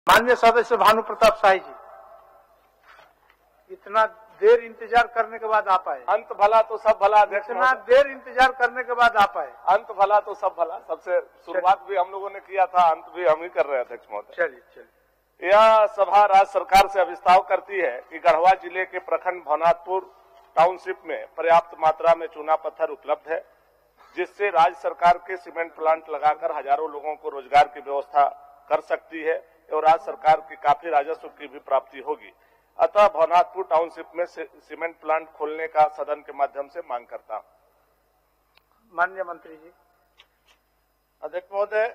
माननीय सदस्य भानु प्रताप शाही जी, इतना देर इंतजार करने के बाद आप आए। अंत भला तो सब भला अध्यक्ष। इतना देर इंतजार करने के बाद आप आए। अंत भला तो सब भला। सबसे शुरुआत भी हम लोगों ने किया था, अंत भी हम ही कर रहे हैं अध्यक्ष महोदय। चलिए। यह सभा राज्य सरकार से अभिस्ताव करती है कि गढ़वा जिले के प्रखंड भवनाथपुर टाउनशिप में पर्याप्त मात्रा में चूना पत्थर उपलब्ध है, जिससे राज्य सरकार के सीमेंट प्लांट लगाकर हजारों लोगों को रोजगार की व्यवस्था कर सकती है और राज्य सरकार की काफी राजस्व की भी प्राप्ति होगी। अतः भवनाथपुर टाउनशिप में सीमेंट प्लांट खोलने का सदन के माध्यम से मांग करता हूं। माननीय मंत्री जी। अध्यक्ष महोदय,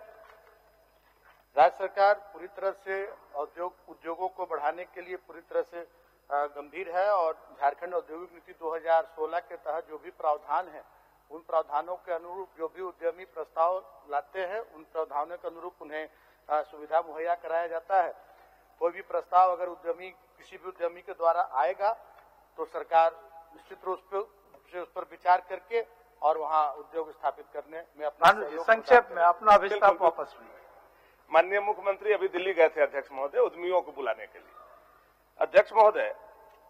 राज्य सरकार पूरी तरह से उद्योगों को बढ़ाने के लिए पूरी तरह से गंभीर है और झारखंड औद्योगिक नीति 2016 के तहत जो भी प्रावधान है, उन प्रावधानों के अनुरूप जो भी उद्यमी प्रस्ताव लाते हैं, उन प्रावधानों के अनुरूप उन्हें सुविधा मुहैया कराया जाता है। कोई भी प्रस्ताव अगर किसी भी उद्यमी के द्वारा आएगा तो सरकार निश्चित रूप से उस पर विचार करके और वहां उद्योग स्थापित करने में अपना संक्षेप में अपना अभिस्ताव वापस लीजिए। माननीय मुख्यमंत्री अभी दिल्ली गए थे अध्यक्ष महोदय उद्यमियों को बुलाने के लिए। अध्यक्ष महोदय,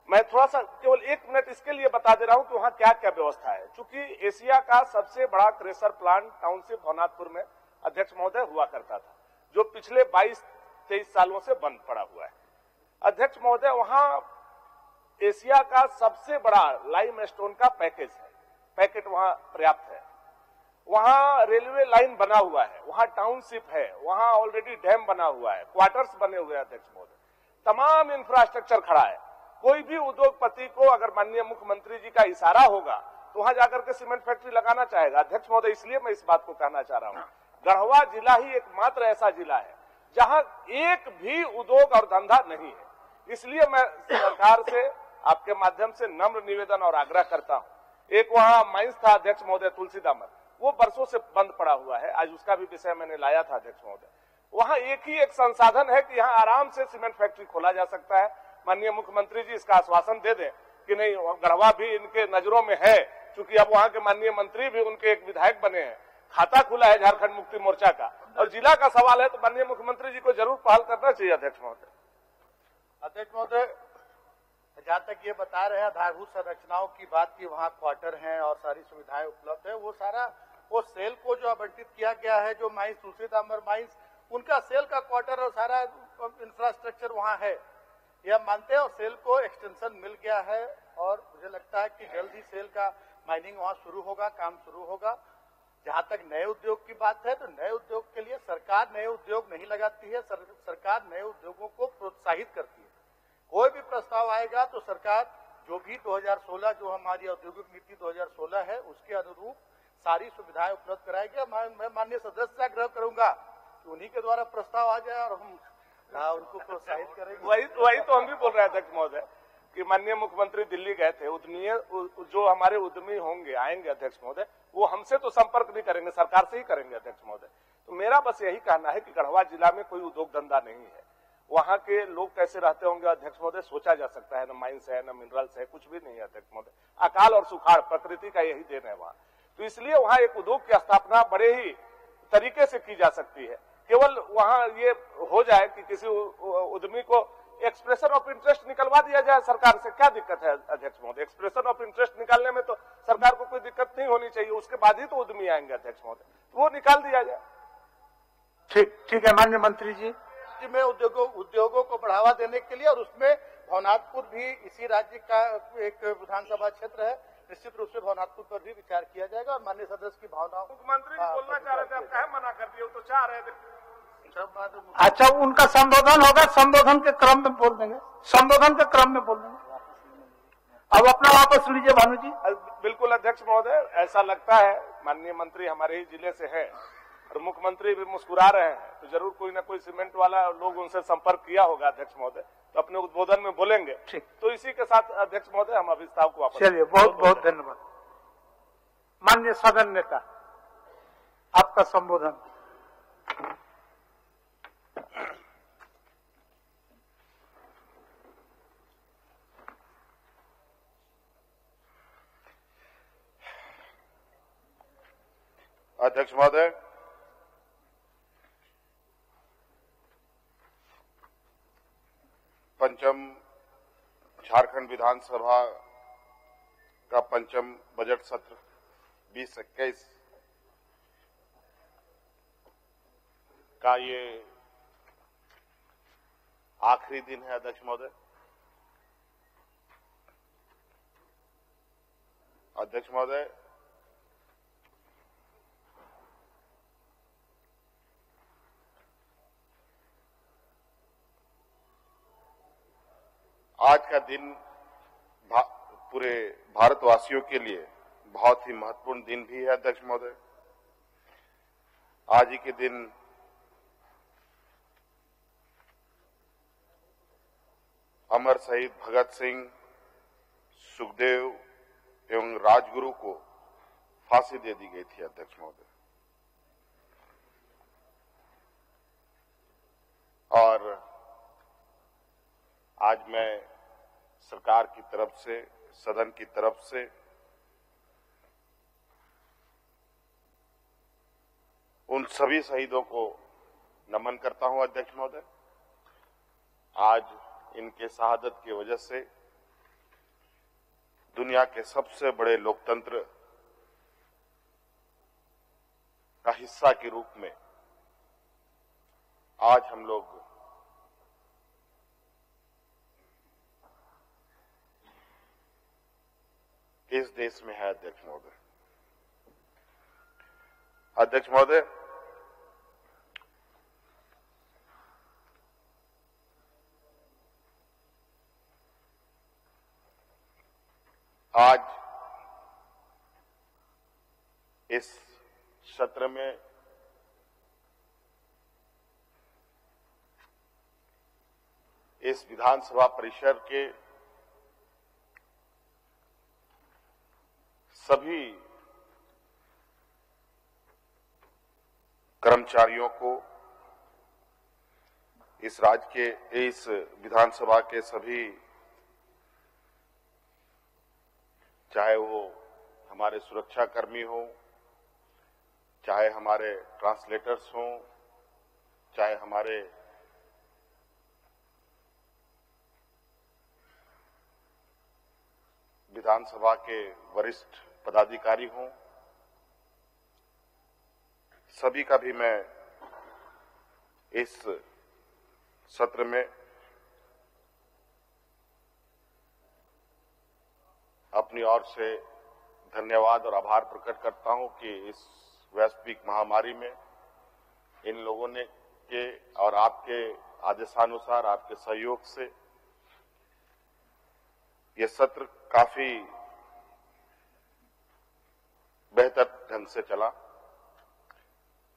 मैं थोड़ा सा केवल 1 मिनट इसके लिए बता दे रहा हूं कि वहां क्या क्या व्यवस्था है। चूंकि एशिया का सबसे बड़ा क्रेशर प्लांट टाउनशिप भवनाथपुर में अध्यक्ष महोदय हुआ करता था, जो पिछले 22-23 सालों से बंद पड़ा हुआ है। अध्यक्ष महोदय, वहां एशिया का सबसे बड़ा लाइम स्टोन का पैकेट वहां पर्याप्त है। वहां रेलवे लाइन बना हुआ है, वहां टाउनशिप है, वहां ऑलरेडी डैम बना हुआ है, क्वार्टर्स बने हुए हैं अध्यक्ष महोदय, तमाम इंफ्रास्ट्रक्चर खड़ा है। कोई भी उद्योगपति को अगर माननीय मुख्यमंत्री जी का इशारा होगा तो वहां जाकर के सीमेंट फैक्ट्री लगाना चाहेगा। अध्यक्ष महोदय, इसलिए मैं इस बात को कहना चाह रहा हूं, गढ़वा जिला ही एकमात्र ऐसा जिला है जहां एक भी उद्योग और धंधा नहीं है। इसलिए मैं सरकार से आपके माध्यम से नम्र निवेदन और आग्रह करता हूं। एक वहां माइंस था अध्यक्ष महोदय, तुलसीदामन, वो बरसों से बंद पड़ा हुआ है, आज उसका भी विषय मैंने लाया था अध्यक्ष महोदय। वहां एक ही एक संसाधन है कि यहाँ आराम से सीमेंट फैक्ट्री खोला जा सकता है। माननीय मुख्यमंत्री जी इसका आश्वासन दे दें कि नहीं, गढ़वा भी इनके नजरों में है, क्योंकि अब वहां के माननीय मंत्री भी उनके एक विधायक बने हैं, खाता खुला है झारखंड मुक्ति मोर्चा का, और जिला का सवाल है तो माननीय मुख्यमंत्री जी को जरूर पहल करना चाहिए। अध्यक्ष महोदय। अध्यक्ष महोदय, जहां तक ये बता रहे हैं आधारभूत संरचनाओं की बात की, वहाँ क्वार्टर हैं और सारी सुविधाएं उपलब्ध है, वो सेल को जो आवंटित किया गया है, जो माइंस तुलसीदामन माइंस, उनका सेल का क्वार्टर और सारा इंफ्रास्ट्रक्चर वहाँ है, यह मानते हैं। और सेल को एक्सटेंशन मिल गया है और मुझे लगता है कि जल्द ही सेल का माइनिंग वहाँ शुरू होगा, काम शुरू होगा। जहां तक नए उद्योग की बात है तो नए उद्योग के लिए सरकार नए उद्योग नहीं लगाती है, सरकार नए उद्योगों को प्रोत्साहित करती है। कोई भी प्रस्ताव आएगा तो सरकार जो भी 2016 जो हमारी औद्योगिक नीति 2016 है उसके अनुरूप सारी सुविधाएं उपलब्ध कराएगी। मैं माननीय सदस्य से आग्रह करूंगा कि उन्हीं के द्वारा प्रस्ताव आ जाए और हम उनको प्रोत्साहित करेंगे। वही तो हम भी बोल रहे हैं अध्यक्ष महोदय कि माननीय मुख्यमंत्री दिल्ली गए थे, जो हमारे उद्यमी होंगे आएंगे अध्यक्ष महोदय, वो हमसे तो संपर्क नहीं करेंगे, सरकार से ही करेंगे अध्यक्ष महोदय। तो मेरा बस यही कहना है कि गढ़वा जिला में कोई उद्योग धंधा नहीं है, वहां के लोग कैसे रहते होंगे अध्यक्ष महोदय सोचा जा सकता है। न माइंस है, न मिनरल्स है, कुछ भी नहीं है अध्यक्ष महोदय। अकाल और सुखाड़ प्रकृति का यही देन है वहां। तो इसलिए वहां एक उद्योग की स्थापना बड़े ही तरीके से की जा सकती है। केवल वहां ये हो जाए कि किसी उद्यमी को एक्सप्रेशन ऑफ इंटरेस्ट निकलवा दिया जाए सरकार से, क्या दिक्कत है अध्यक्ष महोदय? एक्सप्रेशन ऑफ इंटरेस्ट निकालने में तो सरकार को कोई दिक्कत नहीं होनी चाहिए, उसके बाद ही तो उद्यमी आएंगे अध्यक्ष महोदय, तो वो निकाल दिया जाए। ठीक है माननीय मंत्री जी। में उद्योगों को बढ़ावा देने के लिए, और उसमें भवनाथपुर भी इसी राज्य का एक विधानसभा क्षेत्र है, निश्चित रूप से भवनाथपुर पर भी विचार किया जाएगा। और माननीय सदस्य की भावनाओं, मुख्यमंत्री जी बोलना चाह रहे थे, आप कहे मना कर दिए? तो चाह रहे थे। अच्छा, उनका संबोधन होगा, संबोधन के क्रम में बोल देंगे, संबोधन के क्रम में बोल देंगे। अब अपना वापस लीजिए भानु जी। बिल्कुल अध्यक्ष महोदय, ऐसा लगता है माननीय मंत्री हमारे ही जिले से है और मुख्यमंत्री भी मुस्कुरा रहे हैं, तो जरूर कोई ना कोई सीमेंट वाला लोग उनसे संपर्क किया होगा अध्यक्ष महोदय, तो अपने उद्बोधन में बोलेंगे। तो इसी के साथ अध्यक्ष महोदय हम अभिस्ताव को वापस। चलिए, बहुत बहुत धन्यवाद। माननीय सदन नेता, आपका संबोधन। अध्यक्ष महोदय, पंचम झारखंड विधानसभा का पंचम बजट सत्र 2021 का ये आखिरी दिन है। अध्यक्ष महोदय, आज का दिन पूरे भारतवासियों के लिए बहुत ही महत्वपूर्ण दिन भी है। अध्यक्ष महोदय, आज ही के दिन अमर शहीद भगत सिंह, सुखदेव एवं राजगुरु को फांसी दे दी गई थी। अध्यक्ष महोदय, और आज मैं सरकार की तरफ से, सदन की तरफ से उन सभी शहीदों को नमन करता हूं। अध्यक्ष महोदय, आज इनके शहादत की वजह से दुनिया के सबसे बड़े लोकतंत्र का हिस्सा के रूप में आज हम लोग इस देश में है। अध्यक्ष महोदय, आज इस सत्र में इस विधानसभा परिसर के सभी कर्मचारियों को, इस राज्य के, इस विधानसभा के सभी, चाहे वो हमारे सुरक्षा कर्मी हो, चाहे हमारे ट्रांसलेटर्स हों, चाहे हमारे विधानसभा के वरिष्ठ पदाधिकारी हों, सभी का भी मैं इस सत्र में अपनी ओर से धन्यवाद और आभार प्रकट करता हूं कि इस वैश्विक महामारी में इन लोगों ने के और आपके आदेशानुसार, आपके सहयोग से ये सत्र काफी बेहतर ढंग से चला।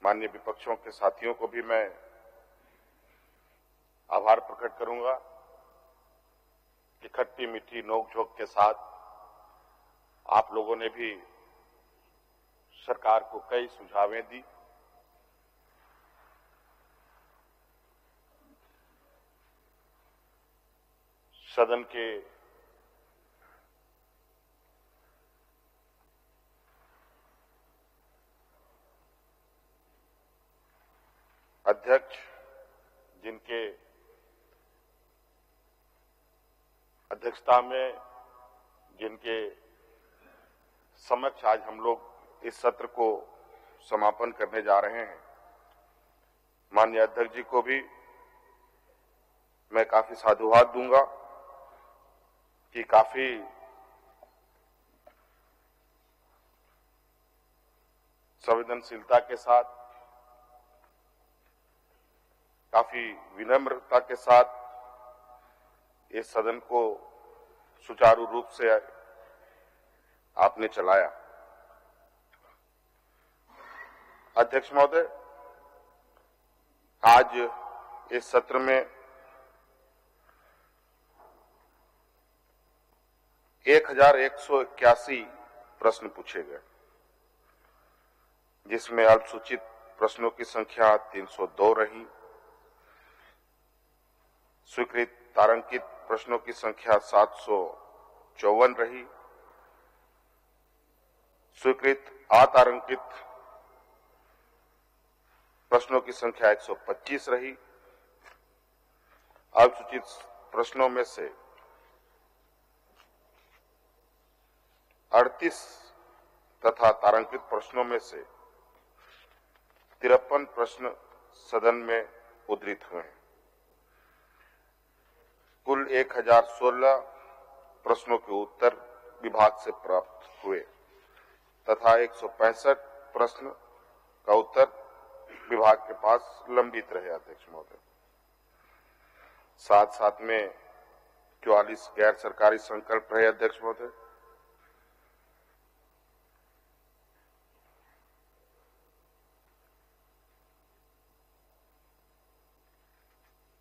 माननीय विपक्षों के साथियों को भी मैं आभार प्रकट करूंगा कि खट्टी मीठी नोक-झोंक के साथ आप लोगों ने भी सरकार को कई सुझावें दी। सदन के अध्यक्ष, जिनके अध्यक्षता में, जिनके समक्ष आज हम लोग इस सत्र को समापन करने जा रहे हैं, माननीय अध्यक्ष जी को भी मैं काफी साधुवाद दूंगा कि काफी संवेदनशीलता के साथ, काफी विनम्रता के साथ इस सदन को सुचारू रूप से आपने चलाया। अध्यक्ष महोदय, आज इस सत्र में 1181 प्रश्न पूछे गए, जिसमें अल्पसूचित प्रश्नों की संख्या 302 रही, स्वीकृत तारांकित प्रश्नों की संख्या 754 रही, स्वीकृत अतारांकित प्रश्नों की संख्या 125 रही, अल्पसूचित प्रश्नों में से 38 तथा तारांकित प्रश्नों में से 53 प्रश्न सदन में उद्धृत हुए हैं। कुल 1016 प्रश्नों के उत्तर विभाग से प्राप्त हुए तथा 165 प्रश्न का उत्तर विभाग के पास लंबित रहे। अध्यक्ष महोदय, साथ में 44 गैर सरकारी संकल्प रहे। अध्यक्ष महोदय,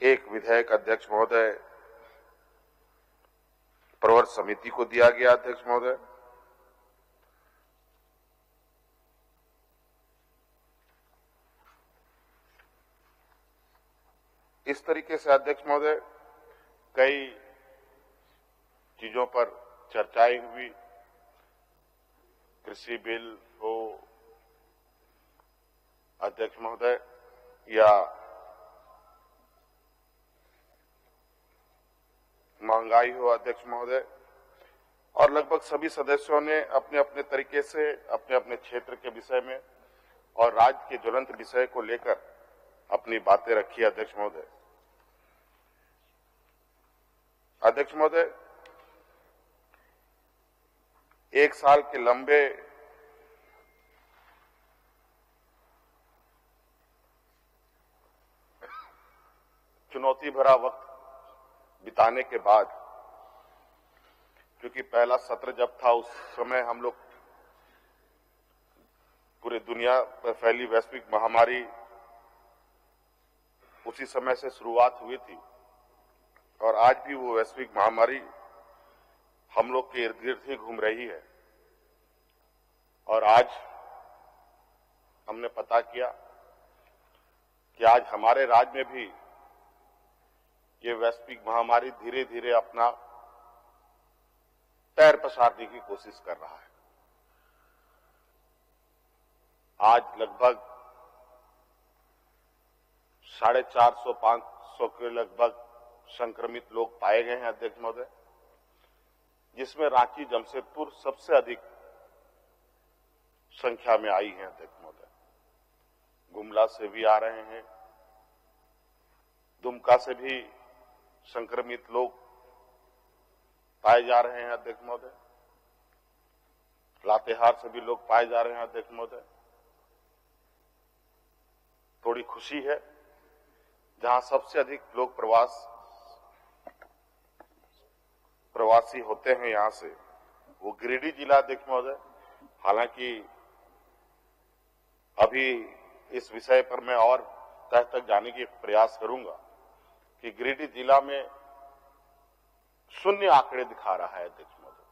एक विधेयक अध्यक्ष महोदय प्रवर समिति को दिया गया। अध्यक्ष महोदय, इस तरीके से अध्यक्ष महोदय कई चीजों पर चर्चाएं हुई। कृषि बिल हो अध्यक्ष महोदय या महंगाई हो अध्यक्ष महोदय, और लगभग सभी सदस्यों ने अपने अपने तरीके से अपने अपने क्षेत्र के विषय में और राज्य के ज्वलंत विषय को लेकर अपनी बातें रखी। अध्यक्ष महोदय, अध्यक्ष महोदय, एक साल के लंबे चुनौती भरा वक्त बिताने के बाद, क्योंकि पहला सत्र जब था उस समय हम लोग पूरे दुनिया पर फैली वैश्विक महामारी उसी समय से शुरुआत हुई थी और आज भी वो वैश्विक महामारी हम लोग के इर्द गिर्द ही घूम रही है। और आज हमने पता किया कि आज हमारे राज्य में भी ये वैश्विक महामारी धीरे धीरे अपना पैर पसारने की कोशिश कर रहा है। आज लगभग 450-500 के लगभग संक्रमित लोग पाए गए हैं। अध्यक्ष महोदय, जिसमें रांची जमशेदपुर सबसे अधिक संख्या में आई है। अध्यक्ष महोदय, गुमला से भी आ रहे हैं, दुमका से भी संक्रमित लोग पाए जा रहे हैं। अध्यक्ष महोदय, लातेहार से भी लोग पाए जा रहे हैं। अध्यक्ष महोदय, थोड़ी खुशी है, जहां सबसे अधिक लोग प्रवासी होते हैं यहां से, वो गिरिडीह जिला। अध्यक्ष महोदय, हालांकि अभी इस विषय पर मैं और तह तक जाने की प्रयास करूंगा कि गिरिडीह जिला में शून्य आंकड़े दिखा रहा है। अध्यक्ष महोदय,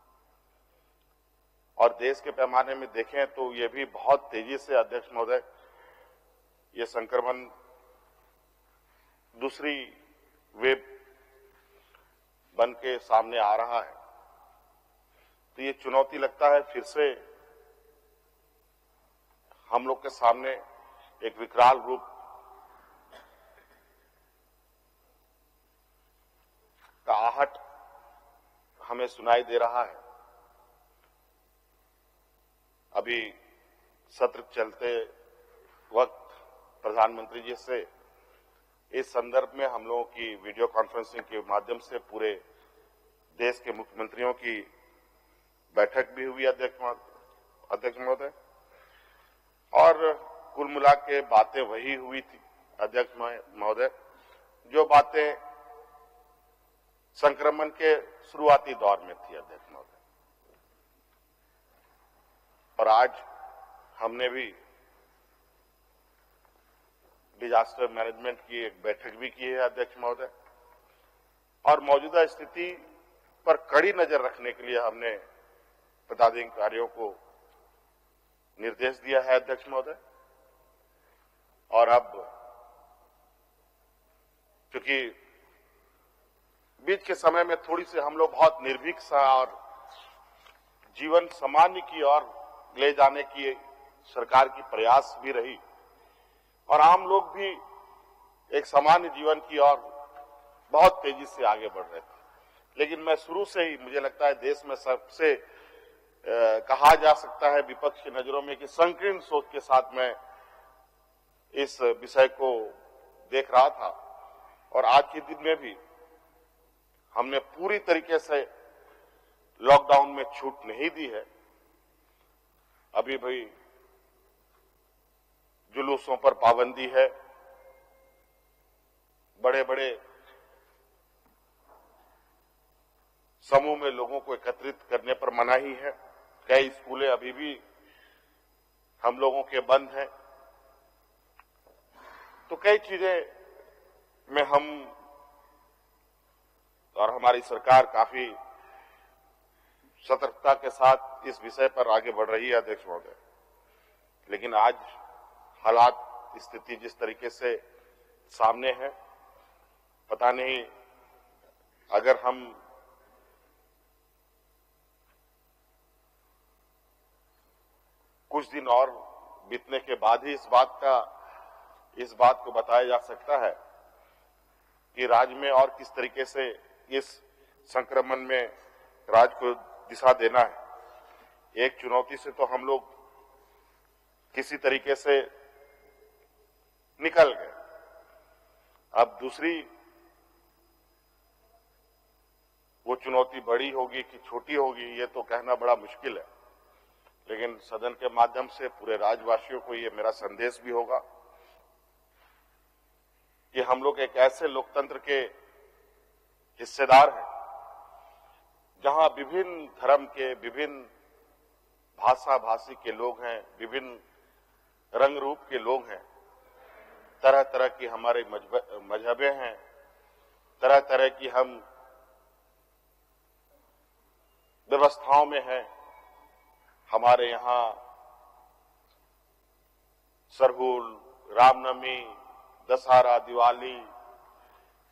और देश के पैमाने में देखें तो ये भी बहुत तेजी से अध्यक्ष महोदय ये संक्रमण दूसरी वेव बन के सामने आ रहा है। तो ये चुनौती लगता है फिर से हम लोग के सामने एक विकराल रूप का आहट हमें सुनाई दे रहा है। अभी सत्र चलते वक्त प्रधानमंत्री जी से इस संदर्भ में हम लोगों की वीडियो कॉन्फ्रेंसिंग के माध्यम से पूरे देश के मुख्यमंत्रियों की बैठक भी हुई। अध्यक्ष महोदय, और कुल मिला के बातें वही हुई थी। अध्यक्ष महोदय, जो बातें संक्रमण के शुरुआती दौर में थी। अध्यक्ष महोदय, और आज हमने भी डिजास्टर मैनेजमेंट की एक बैठक भी की है। अध्यक्ष महोदय, और मौजूदा स्थिति पर कड़ी नजर रखने के लिए हमने पदाधिकारियों को निर्देश दिया है। अध्यक्ष महोदय, और अब क्योंकि बीच के समय में थोड़ी सी हम लोग बहुत निर्भीक सा और जीवन सामान्य की ओर ले जाने की सरकार की प्रयास भी रही और आम लोग भी एक सामान्य जीवन की ओर बहुत तेजी से आगे बढ़ रहे थे। लेकिन मैं शुरू से ही, मुझे लगता है देश में सबसे कहा जा सकता है विपक्ष की नजरों में कि संकीर्ण सोच के साथ मैं इस विषय को देख रहा था। और आज के दिन में भी हमने पूरी तरीके से लॉकडाउन में छूट नहीं दी है। अभी भी जुलूसों पर पाबंदी है, बड़े बड़े समूह में लोगों को एकत्रित करने पर मनाही है। कई स्कूलें अभी भी हम लोगों के बंद हैं। तो कई चीजें में हम और हमारी सरकार काफी सतर्कता के साथ इस विषय पर आगे बढ़ रही है अध्यक्ष महोदय। लेकिन आज हालात, स्थिति जिस तरीके से सामने है, पता नहीं अगर हम कुछ दिन और बीतने के बाद ही इस बात को बताया जा सकता है कि राज्य में और किस तरीके से इस संक्रमण में राज्य को दिशा देना है। एक चुनौती से तो हम लोग किसी तरीके से निकल गए, अब दूसरी वो चुनौती बड़ी होगी कि छोटी होगी, ये तो कहना बड़ा मुश्किल है। लेकिन सदन के माध्यम से पूरे राज्यवासियों को ये मेरा संदेश भी होगा कि हम लोग एक ऐसे लोकतंत्र के हिस्सेदार हैं जहां विभिन्न धर्म के, विभिन्न भाषा भाषी के लोग हैं, विभिन्न रंग रूप के लोग हैं, तरह तरह की हमारे मजहबें हैं, तरह तरह की हम व्यवस्थाओं में हैं। हमारे यहां सरहुल, रामनवमी, दशहरा, दिवाली,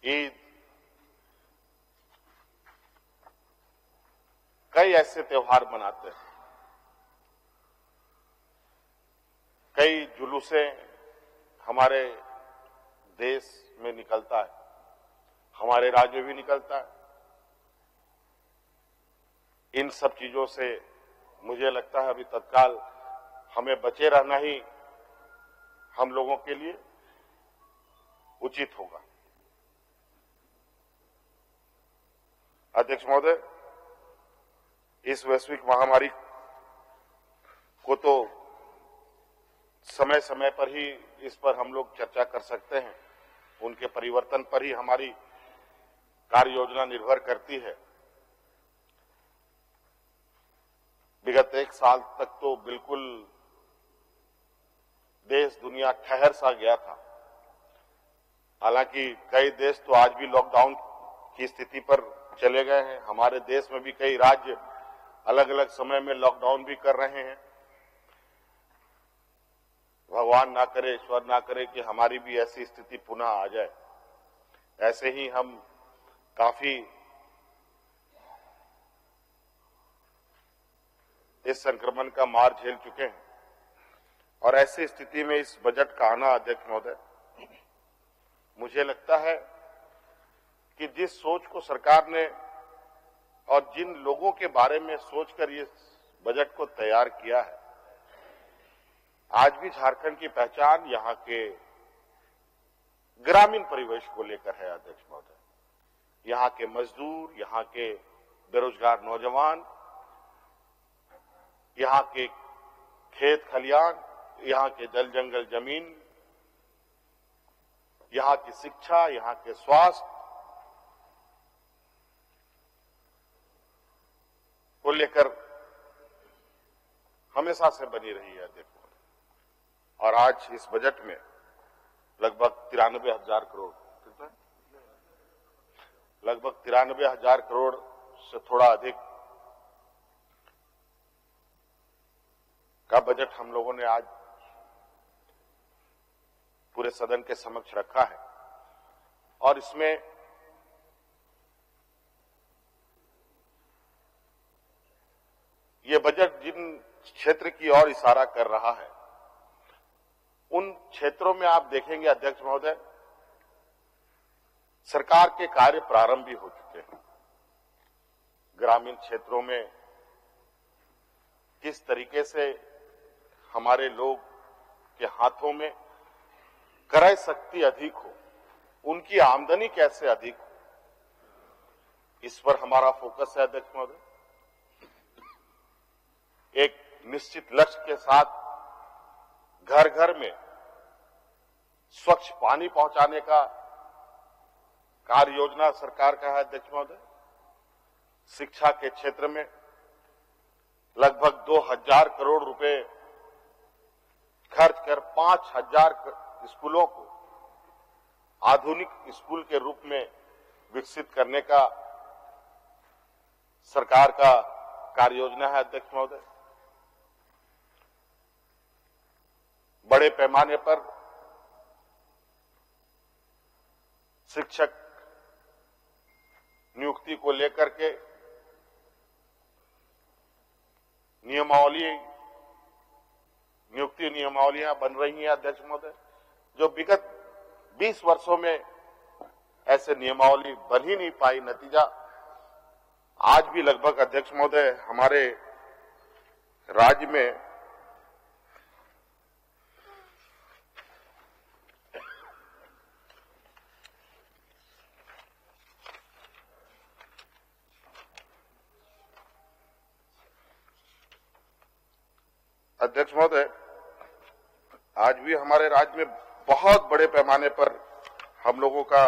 ईद, कई ऐसे त्योहार मनाते हैं। कई जुलूसे हमारे देश में निकलता है, हमारे राज्य में भी निकलता है। इन सब चीजों से मुझे लगता है अभी तत्काल हमें बचे रहना ही हम लोगों के लिए उचित होगा। अध्यक्ष महोदय, इस वैश्विक महामारी को तो समय समय पर ही इस पर हम लोग चर्चा कर सकते हैं, उनके परिवर्तन पर ही हमारी कार्य योजना निर्भर करती है। विगत एक साल तक तो बिल्कुल देश दुनिया ठहर सा गया था। हालांकि कई देश तो आज भी लॉकडाउन की स्थिति पर चले गए हैं। हमारे देश में भी कई राज्य अलग अलग समय में लॉकडाउन भी कर रहे हैं। भगवान ना करे, ईश्वर ना करे कि हमारी भी ऐसी स्थिति पुनः आ जाए। ऐसे ही हम काफी इस संक्रमण का मार झेल चुके हैं और ऐसी स्थिति में इस बजट का आना, अध्यक्ष महोदय, मुझे लगता है कि जिस सोच को सरकार ने और जिन लोगों के बारे में सोचकर ये बजट को तैयार किया है, आज भी झारखंड की पहचान यहां के ग्रामीण परिवेश को लेकर है। अध्यक्ष महोदय, यहां के मजदूर, यहां के बेरोजगार नौजवान, यहां के खेत खलियान, यहां के जल जंगल जमीन, यहां की शिक्षा, यहां के स्वास्थ्य को लेकर हमेशा से बनी रही है अध्यक्ष महोदय। और आज इस बजट में लगभग 93,000 करोड़, लगभग 93,000 करोड़ से थोड़ा अधिक का बजट हम लोगों ने आज पूरे सदन के समक्ष रखा है। और इसमें ये बजट जिन क्षेत्र की ओर इशारा कर रहा है, उन क्षेत्रों में आप देखेंगे अध्यक्ष महोदय सरकार के कार्य प्रारंभ भी हो चुके हैं। ग्रामीण क्षेत्रों में किस तरीके से हमारे लोग के हाथों में क्रय शक्ति अधिक हो, उनकी आमदनी कैसे अधिक हो, इस पर हमारा फोकस है अध्यक्ष महोदय। एक निश्चित लक्ष्य के साथ घर घर में स्वच्छ पानी पहुंचाने का कार्य योजना सरकार का है अध्यक्ष महोदय। शिक्षा के क्षेत्र में लगभग 2000 करोड़ रुपए खर्च कर 5000 स्कूलों को आधुनिक स्कूल के रूप में विकसित करने का सरकार का कार्य योजना है अध्यक्ष महोदय। बड़े पैमाने पर शिक्षक नियुक्ति को लेकर के नियुक्ति नियमावलियां बन रही हैं अध्यक्ष महोदय, जो विगत 20 वर्षों में ऐसे नियमावली बन ही नहीं पाई। नतीजा आज भी लगभग अध्यक्ष महोदय हमारे राज्य में अध्यक्ष महोदय आज भी हमारे राज्य में बहुत बड़े पैमाने पर हम लोगों का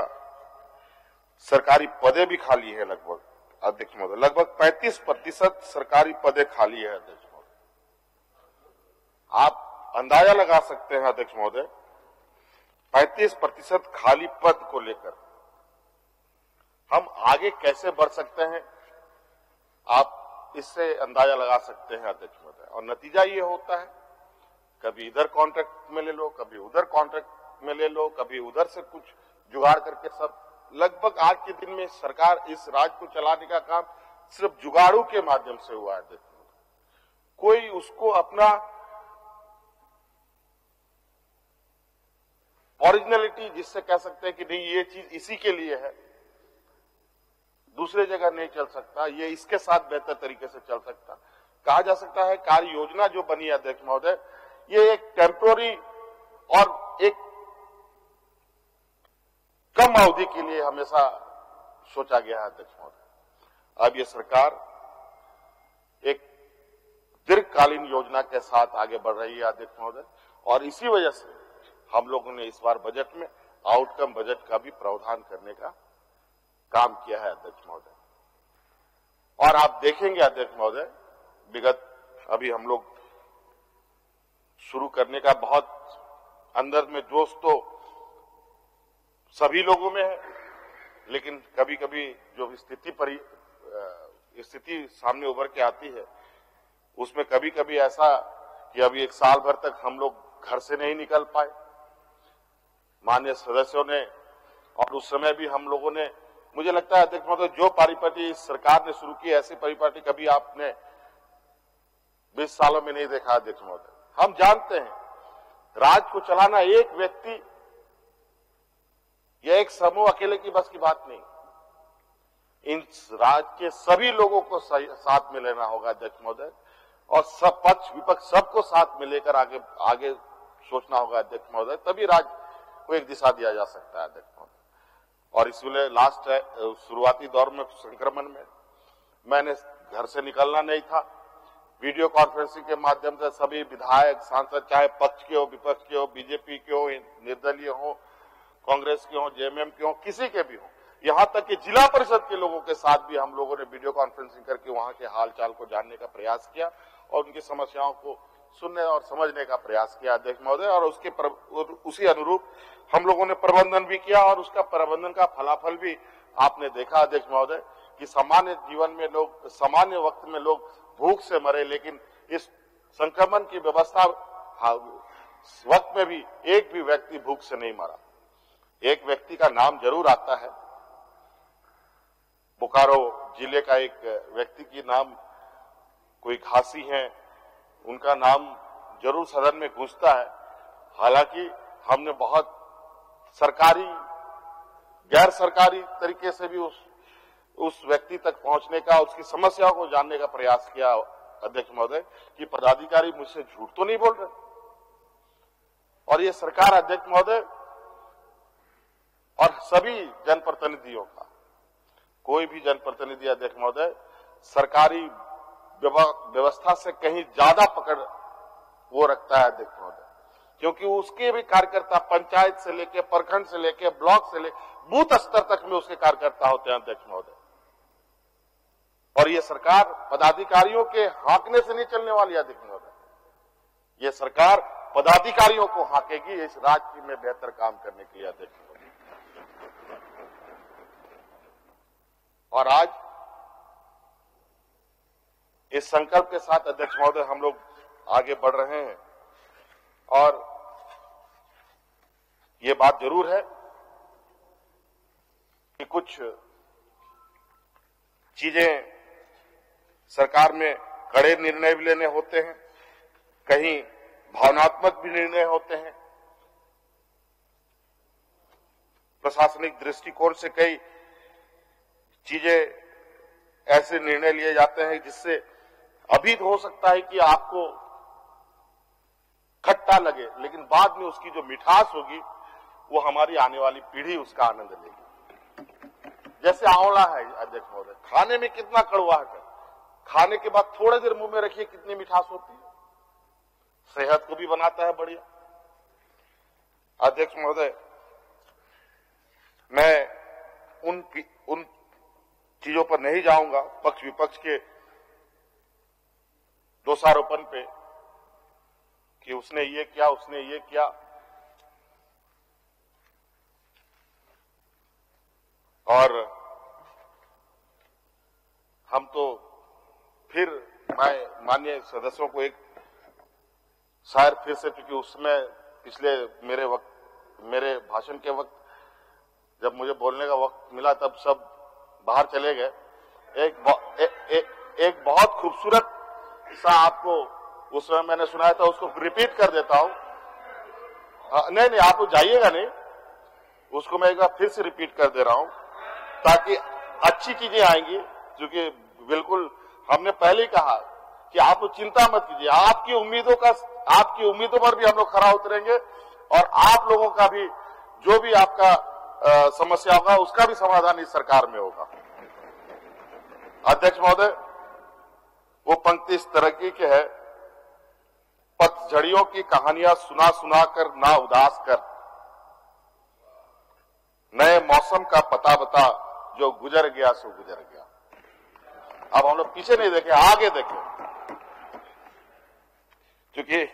सरकारी पदे भी खाली है। लगभग अध्यक्ष महोदय लगभग 35% सरकारी पदे खाली है अध्यक्ष महोदय। आप अंदाजा लगा सकते हैं अध्यक्ष महोदय 35% खाली पद को लेकर हम आगे कैसे बढ़ सकते हैं, आप इससे अंदाजा लगा सकते हैं अध्यक्ष महोदय। और नतीजा ये होता है कभी इधर कॉन्ट्रैक्ट में ले लो, कभी उधर कॉन्ट्रैक्ट में ले लो, कभी उधर से कुछ जुगाड़ करके सब लगभग आज के दिन में सरकार इस राज्य को चलाने का काम सिर्फ जुगाड़ों के माध्यम से हुआ है अध्यक्ष महोदय। कोई उसको अपना ओरिजिनलिटी जिससे कह सकते हैं कि नहीं ये चीज इसी के लिए है, दूसरे जगह नहीं चल सकता, ये इसके साथ बेहतर तरीके से चल सकता। कहा जा सकता है कार्य योजना जो बनी है अध्यक्ष महोदय, ये एक टेम्पोररी और एक कम अवधि के लिए हमेशा सोचा गया है अध्यक्ष महोदय। अब ये सरकार एक दीर्घकालीन योजना के साथ आगे बढ़ रही है अध्यक्ष महोदय, और इसी वजह से हम लोगों ने इस बार बजट में आउटकम बजट का भी प्रावधान करने का काम किया है अध्यक्ष महोदय। और आप देखेंगे अध्यक्ष महोदय विगत अभी हम लोग शुरू करने का बहुत अंदर में जोश तो सभी लोगों में है, लेकिन कभी कभी जो स्थिति सामने उभर के आती है उसमें कभी कभी ऐसा कि अभी 1 साल भर तक हम लोग घर से नहीं निकल पाए। माननीय सदस्यों ने और उस समय भी हम लोगों ने, मुझे लगता है अध्यक्ष महोदय जो परिपाटी इस सरकार ने शुरू की ऐसी परिपाटी कभी आपने 20 सालों में नहीं देखा अध्यक्ष महोदय। हम जानते हैं राज्य को चलाना एक व्यक्ति या एक समूह अकेले की बस की बात नहीं, इन राज्य के सभी लोगों को साथ में लेना होगा अध्यक्ष महोदय, और सब पक्ष विपक्ष सबको साथ में लेकर आगे सोचना होगा अध्यक्ष महोदय, तभी राज्य को एक दिशा दिया जा सकता है अध्यक्ष महोदय। और इसलिए लास्ट शुरुआती दौर में संक्रमण में मैंने घर से निकलना नहीं था, वीडियो कॉन्फ्रेंसिंग के माध्यम से सभी विधायक सांसद चाहे पक्ष के हो विपक्ष के हो, बीजेपी के हो, निर्दलीय हो, कांग्रेस के हो, जेएमएम के हो, किसी के भी हो, यहां तक कि जिला परिषद के लोगों के साथ भी हम लोगों ने वीडियो कॉन्फ्रेंसिंग करके वहां के हालचाल को जानने का प्रयास किया और उनकी समस्याओं को सुनने और समझने का प्रयास किया अध्यक्ष महोदय। और उसी अनुरूप हम लोगों ने प्रबंधन भी किया और उसका प्रबंधन का फलाफल भी आपने देखा अध्यक्ष महोदय कि सामान्य जीवन में लोग, सामान्य वक्त में लोग भूख से मरे, लेकिन इस संक्रमण की व्यवस्था वक्त में भी एक भी व्यक्ति भूख से नहीं मरा। एक व्यक्ति का नाम जरूर आता है, बोकारो जिले का एक व्यक्ति की नाम कोई खासी है, उनका नाम जरूर सदन में गूंजता है। हालांकि हमने बहुत सरकारी गैर सरकारी तरीके से भी उस व्यक्ति तक पहुंचने का, उसकी समस्याओं को जानने का प्रयास किया अध्यक्ष महोदय कि पदाधिकारी मुझसे झूठ तो नहीं बोल रहे। और ये सरकार अध्यक्ष महोदय और सभी जनप्रतिनिधियों का, कोई भी जनप्रतिनिधि अध्यक्ष महोदय सरकारी व्यवस्था से कहीं ज्यादा पकड़ वो रखता है अध्यक्ष महोदय, क्योंकि उसके भी कार्यकर्ता पंचायत से लेके, प्रखंड से लेके, ब्लॉक से लेके बूथ स्तर तक में उसके कार्यकर्ता होते हैं अध्यक्ष महोदय। और ये सरकार पदाधिकारियों के हाँकने से नहीं चलने वाली अध्यक्ष महोदय, ये सरकार पदाधिकारियों को हाँकेगी इस राज्य में बेहतर काम करने के लिए अध्यक्ष महोदय। और आज इस संकल्प के साथ अध्यक्ष महोदय हम लोग आगे बढ़ रहे हैं। और ये बात जरूर है कि कुछ चीजें सरकार में कड़े निर्णय भी लेने होते हैं, कहीं भावनात्मक भी निर्णय होते हैं। प्रशासनिक दृष्टिकोण से कई चीजें ऐसे निर्णय लिए जाते हैं जिससे अभी तो हो सकता है कि आपको खट्टा लगे, लेकिन बाद में उसकी जो मिठास होगी वो हमारी आने वाली पीढ़ी उसका आनंद लेगी। जैसे आंवला है अध्यक्ष महोदय, खाने में कितना कड़वाहट है, खाने के बाद थोड़ी देर मुंह में रखिए कितनी मिठास होती है, सेहत को भी बनाता है बढ़िया। अध्यक्ष महोदय, मैं उन चीजों पर नहीं जाऊंगा, पक्ष विपक्ष के दोषारोपण पे कि उसने ये किया, उसने ये किया। और हम तो फिर मैं माननीय सदस्यों को एक शायद फिर से, क्योंकि उसमें पिछले मेरे भाषण के वक्त जब मुझे बोलने का वक्त मिला तब सब बाहर चले गए। एक बहुत खूबसूरत सा आपको उस समय मैंने सुनाया था, उसको रिपीट कर देता हूं। नहीं आप तो जाइएगा नहीं, उसको मैं एक बार फिर से रिपीट कर दे रहा हूं ताकि अच्छी चीजें आएंगी। क्योंकि बिल्कुल हमने पहले ही कहा कि आप तो चिंता मत कीजिए, आपकी उम्मीदों पर भी हम लोग खरा उतरेंगे और आप लोगों का भी जो भी आपका समस्या होगा उसका भी समाधान इस सरकार में होगा। अध्यक्ष महोदय, वो पंक्ति इस तरह की है, पतझड़ियों की कहानियां सुना सुना कर ना उदास कर, नए मौसम का पता बता, जो गुजर गया सो गुजर गया। अब हम लोग पीछे नहीं देखें, आगे देखें, क्योंकि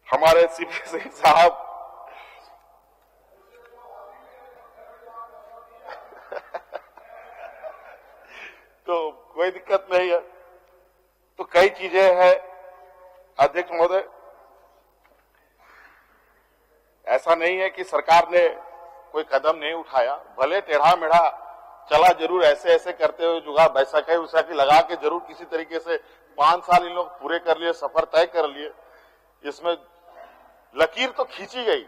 हमारे सीपी सिंह साहब तो कोई दिक्कत नहीं है। तो कई चीजें हैं अध्यक्ष महोदय, ऐसा नहीं है कि सरकार ने कोई कदम नहीं उठाया, भले टेढ़ा मेढ़ा चला जरूर, ऐसे करते हुए जुगाड़ बैसाखी उसाखी लगा के जरूर किसी तरीके से 5 साल इन लोग पूरे कर लिए, सफर तय कर लिए। इसमें लकीर तो खींची गई,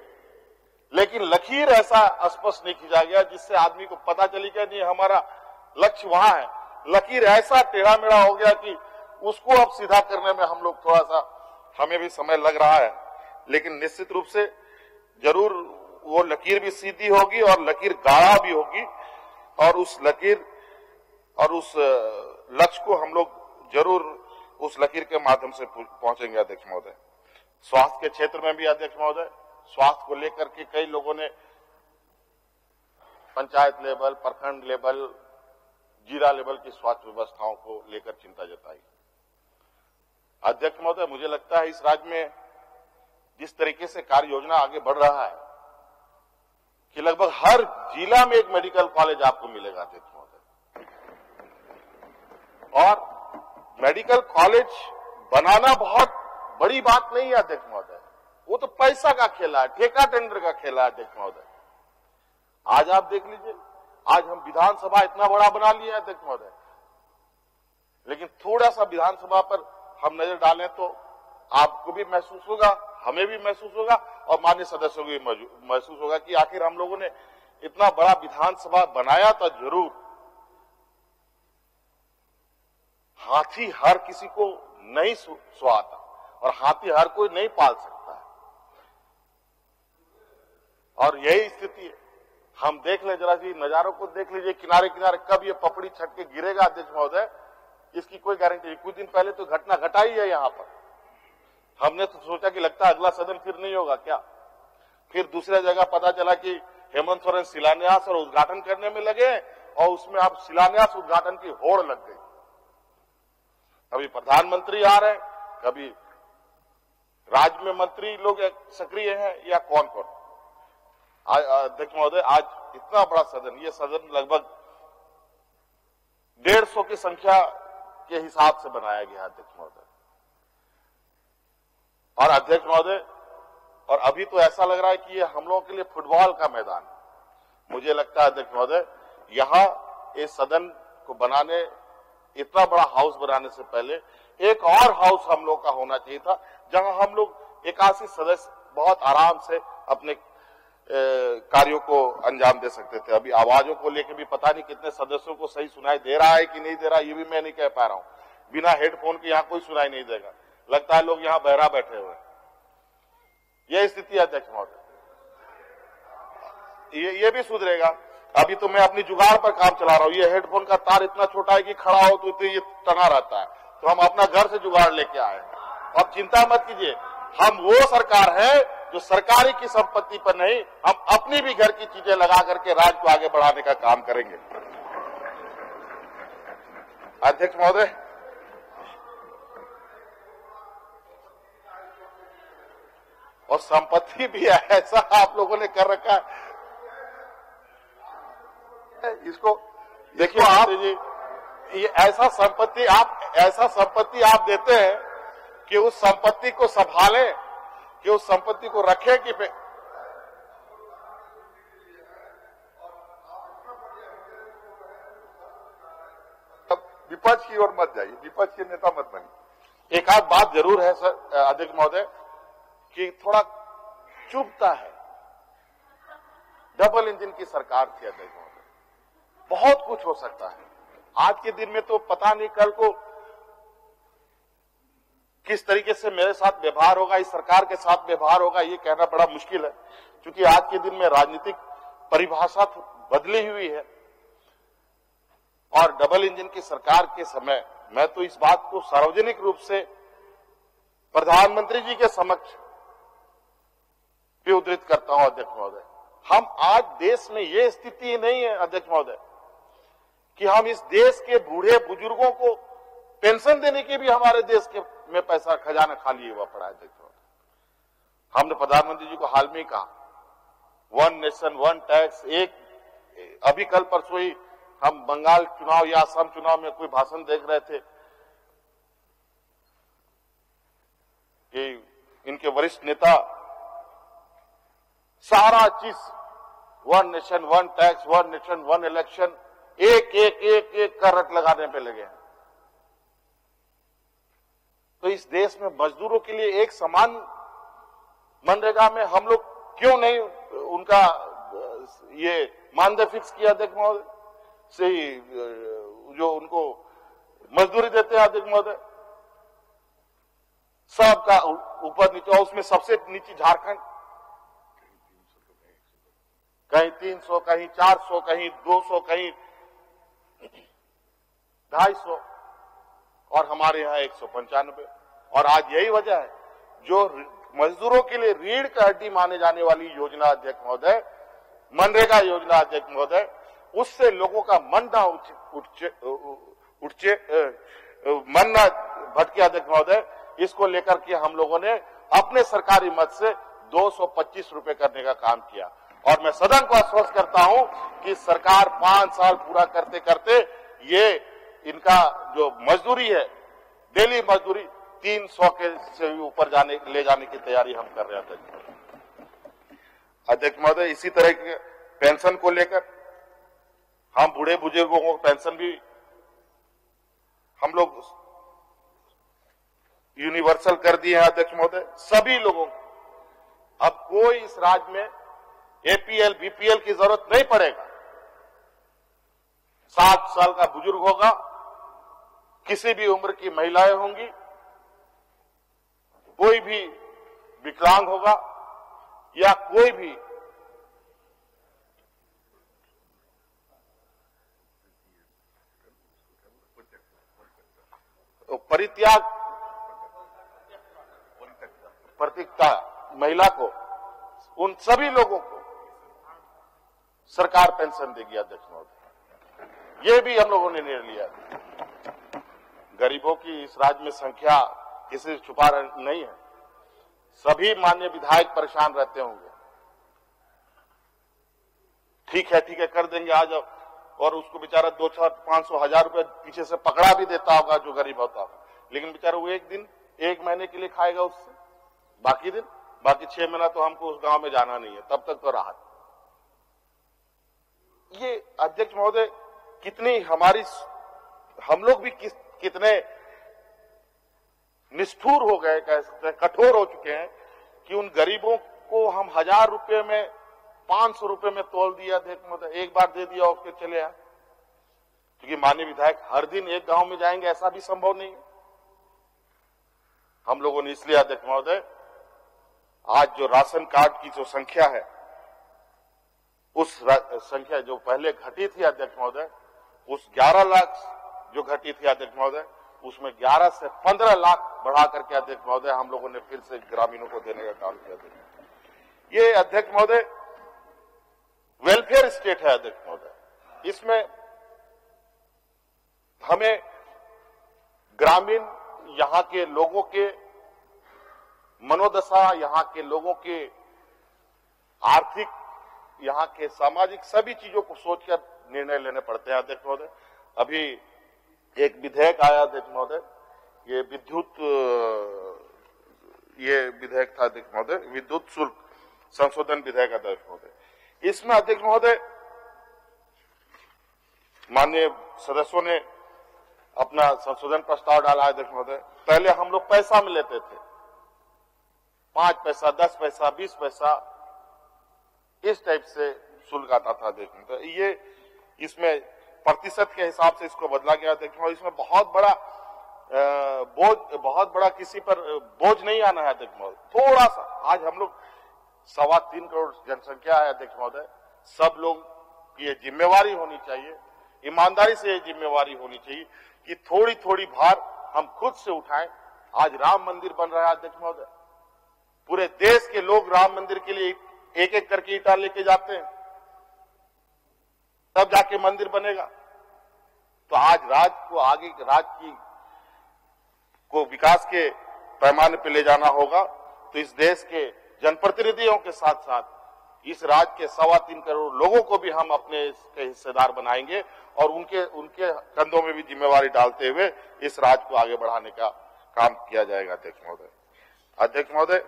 लेकिन लकीर ऐसा स्पष्ट नहीं खींचा गया जिससे आदमी को पता चली कि नहीं हमारा लक्ष्य वहां है। लकीर ऐसा टेढ़ा मेढ़ा हो गया कि उसको अब सीधा करने में हम लोग थोड़ा सा, हमें भी समय लग रहा है, लेकिन निश्चित रूप से जरूर वो लकीर भी सीधी होगी और लकीर गाढ़ा भी होगी, और उस लकीर और उस लक्ष्य को हम लोग जरूर उस लकीर के माध्यम से पहुंचेंगे। अध्यक्ष महोदय, स्वास्थ्य के क्षेत्र में भी अध्यक्ष महोदय, स्वास्थ्य को लेकर के कई लोगों ने पंचायत लेवल, प्रखंड लेवल, जिला लेवल की स्वास्थ्य व्यवस्थाओं को लेकर चिंता जताई। अध्यक्ष महोदय, मुझे लगता है इस राज्य में जिस तरीके से कार्य योजना आगे बढ़ रहा है कि लगभग हर जिला में एक मेडिकल कॉलेज आपको मिलेगा अध्यक्ष महोदय। और मेडिकल कॉलेज बनाना बहुत बड़ी बात नहीं है अध्यक्ष महोदय, वो तो पैसा का खेला है, ठेका टेंडर का खेला है अध्यक्ष महोदय। आज आप देख लीजिए, आज हम विधानसभा इतना बड़ा बना लिया अध्यक्ष महोदय, लेकिन थोड़ा सा विधानसभा पर हम नजर डालें तो आपको भी महसूस होगा, हमें भी महसूस होगा और माननीय सदस्यों को भी महसूस होगा कि आखिर हम लोगों ने इतना बड़ा विधानसभा बनाया तो जरूर, हाथी हर किसी को नहीं सुहाता और हाथी हर कोई नहीं पाल सकता है, और यही स्थिति है। हम देख ले, जरा जी नजारों को देख लीजिए, किनारे किनारे कब ये पपड़ी छट के गिरेगा अध्यक्ष महोदय, इसकी कोई गारंटी नहीं। कुछ दिन पहले तो घटना घटाई है यहाँ पर, हमने तो सोचा कि लगता है अगला सदन फिर नहीं होगा क्या, फिर दूसरी जगह पता चला कि हेमंत सोरेन शिलान्यास और उद्घाटन करने में लगे और उसमें अब शिलान्यास उद्घाटन की होड़ लग गई। कभी प्रधानमंत्री आ रहे, कभी राज्य में मंत्री लोग सक्रिय हैं या कौन कौन। अध्यक्ष महोदय, आज इतना बड़ा सदन, ये सदन लगभग 150 की संख्या के हिसाब से बनाया गया अध्यक्ष महोदय। और अध्यक्ष महोदय, और अभी तो ऐसा लग रहा है कि ये हम लोगों के लिए फुटबॉल का मैदान है। मुझे लगता है अध्यक्ष महोदय, यहां इस सदन को बनाने, इतना बड़ा हाउस बनाने से पहले एक और हाउस हम लोग का होना चाहिए था, जहां हम लोग 81 सदस्य बहुत आराम से अपने कार्यों को अंजाम दे सकते थे। अभी आवाजों को लेकर भी पता नहीं कितने सदस्यों को सही सुनाई दे रहा है कि नहीं दे रहा, ये भी मैं नहीं कह पा रहा हूं। बिना हेडफोन के यहाँ कोई सुनाई नहीं देगा, लगता है लोग यहाँ बहरा बैठे हुए हैं। यह स्थिति है अध्यक्ष महोदय, ये भी सुधरेगा। अभी तो मैं अपनी जुगाड़ पर काम चला रहा हूं, ये हेडफोन का तार इतना छोटा है कि खड़ा हो तो ये तना रहता है, तो हम अपना घर से जुगाड़ लेके आए हैं। अब चिंता मत कीजिए, हम वो सरकार है जो सरकारी की संपत्ति पर नहीं, हम अपनी भी घर की चीजें लगा करके राज्य को आगे बढ़ाने का काम करेंगे। अध्यक्ष महोदय, और संपत्ति भी ऐसा आप लोगों ने कर रखा है, इसको देखिए आप जी, ये ऐसा संपत्ति आप देते हैं कि उस संपत्ति को संभालें, कि उस संपत्ति को रखें कि विपक्ष की ओर मत जाइए, विपक्ष के नेता मत बनिए। एक आध बात जरूर है सर अध्यक्ष महोदय कि थोड़ा चुभता है, डबल इंजन की सरकार थी अध्यक्ष महोदय, बहुत कुछ हो सकता है। आज के दिन में तो पता नहीं कल को किस तरीके से मेरे साथ व्यवहार होगा, इस सरकार के साथ व्यवहार होगा, ये कहना बड़ा मुश्किल है, क्योंकि आज के दिन में राजनीतिक परिभाषा बदली हुई है। और डबल इंजन की सरकार के समय मैं तो इस बात को सार्वजनिक रूप से प्रधानमंत्री जी के समक्ष भी उद्धृत करता हूं अध्यक्ष महोदय। हम आज देश में ये स्थिति नहीं है अध्यक्ष महोदय कि हम इस देश के बूढ़े बुजुर्गों को पेंशन देने के भी हमारे देश के में पैसा खजाना खाली हुआ पड़ा है अध्यक्ष महोदय। हमने प्रधानमंत्री जी को हाल में ही कहा, 1 नेशन 1 टैक्स। एक अभी कल परसों ही हम बंगाल चुनाव या असम चुनाव में कोई भाषण देख रहे थे कि इनके वरिष्ठ नेता सारा चीज 1 नेशन 1 टैक्स, 1 नेशन 1 इलेक्शन, एक का रट लगाने पे लगे हैं। तो इस देश में मजदूरों के लिए एक समान मनरेगा में हम लोग क्यों नहीं उनका ये मानदेय फिक्स किया अध्यक्ष महोदय से, जो उनको मजदूरी देते हैं अध्यक्ष महोदय, सबका ऊपर नीचे, उसमें सबसे नीचे झारखंड, कहीं 300, कहीं 400, कहीं 200, कहीं 250 और हमारे यहाँ 195। और आज यही वजह है जो मजदूरों के लिए रीढ़ की हड्डी माने जाने वाली योजना अध्यक्ष महोदय, मनरेगा योजना अध्यक्ष महोदय, उससे लोगों का मन ना भटके अध्यक्ष महोदय। इसको लेकर के हम लोगों ने अपने सरकारी मद से 225 रुपए करने का काम किया। और मैं सदन को आश्वस्त करता हूं कि सरकार 5 साल पूरा करते करते ये इनका जो मजदूरी है, डेली मजदूरी 300 के से ऊपर ले जाने की तैयारी हम कर रहे हैं अध्यक्ष महोदय। इसी तरह के पेंशन को लेकर हम बूढ़े बुजुर्गों को पेंशन भी हम लोग यूनिवर्सल कर दिए हैं अध्यक्ष महोदय, सभी लोगों को। अब कोई इस राज्य में एपीएल, बीपीएल की जरूरत नहीं पड़ेगा। 60 साल का बुजुर्ग होगा, किसी भी उम्र की महिलाएं होंगी, कोई भी विकलांग होगा या कोई भी परित्यक्ता महिला को, उन सभी लोगों को सरकार पेंशन देगी। अध्यक्ष महोदय, ये भी हम लोगों ने निर्णय लिया। गरीबों की इस राज्य में संख्या किसी से छुपा नहीं है। सभी माननीय विधायक परेशान रहते होंगे। ठीक है कर देंगे आज, और उसको बेचारा 200-500-1000 रुपए पीछे से पकड़ा भी देता होगा जो गरीब होता होगा, लेकिन बेचारा वो एक महीने के लिए खाएगा उससे, बाकी 6 महीना तो हमको उस गांव में जाना नहीं है, तब तक तो राहत। ये अध्यक्ष महोदय कितनी हम लोग भी कितने निष्ठुर हो गए, कह सकते हैं कठोर हो चुके हैं कि उन गरीबों को हम 1000 रुपए में 500 रुपए में तोल दिया। देख महोदय, एक बार दे दिया उसके चले आए, क्योंकि माननीय विधायक हर दिन एक गांव में जाएंगे ऐसा भी संभव नहीं है। हम लोगों ने इसलिए अध्यक्ष महोदय आज जो राशन कार्ड की जो संख्या है, उस संख्या जो पहले घटी थी अध्यक्ष महोदय, उस 11 लाख जो घटी थी अध्यक्ष महोदय, उसमें 11 से 15 लाख बढ़ा करके अध्यक्ष महोदय हम लोगों ने फिर से ग्रामीणों को देने का काम किया। ये अध्यक्ष महोदय वेलफेयर स्टेट है अध्यक्ष महोदय। इसमें हमें ग्रामीण यहां के लोगों के मनोदशा, यहां के लोगों के आर्थिक, यहां के सामाजिक सभी चीजों को सोचकर निर्णय लेने पड़ते हैं अध्यक्ष महोदय। अभी एक विधेयक आया अध्यक्ष महोदय, ये विधेयक था अध्यक्ष महोदय, विद्युत शुल्क संशोधन विधेयक अध्यक्ष महोदय। इसमें अध्यक्ष महोदय माननीय सदस्यों ने अपना संशोधन प्रस्ताव डाला अध्यक्ष महोदय। पहले हम लोग पैसा में लेते थे, 5 पैसा, 10 पैसा, 20 पैसा, इस टाइप से शुल्क आता था अध्यक्ष महोदय। ये इसमें प्रतिशत के हिसाब से इसको बदला गया अध्यक्ष महोदय। इसमें बहुत बड़ा किसी पर बोझ नहीं आना है अध्यक्ष महोदय। थोड़ा सा, आज हम लोग 3.25 करोड़ जनसंख्या है अध्यक्ष महोदय। सब लोग की ये जिम्मेवारी होनी चाहिए, ईमानदारी से ये जिम्मेवारी होनी चाहिए कि थोड़ी थोड़ी भार हम खुद से उठाएं। आज राम मंदिर बन रहा है अध्यक्ष महोदय, पूरे देश के लोग राम मंदिर के लिए एक एक करके ईंटा लेके जाते हैं, तब जाके मंदिर बनेगा। तो आज राज्य को विकास के पैमाने पे ले जाना होगा, तो इस देश के जनप्रतिनिधियों के साथ साथ इस राज्य के 3.25 करोड़ लोगों को भी हम अपने इसके हिस्सेदार बनाएंगे और उनके कंधों में भी जिम्मेवारी डालते हुए इस राज्य को आगे बढ़ाने का काम किया जाएगा अध्यक्ष महोदय। अध्यक्ष महोदय,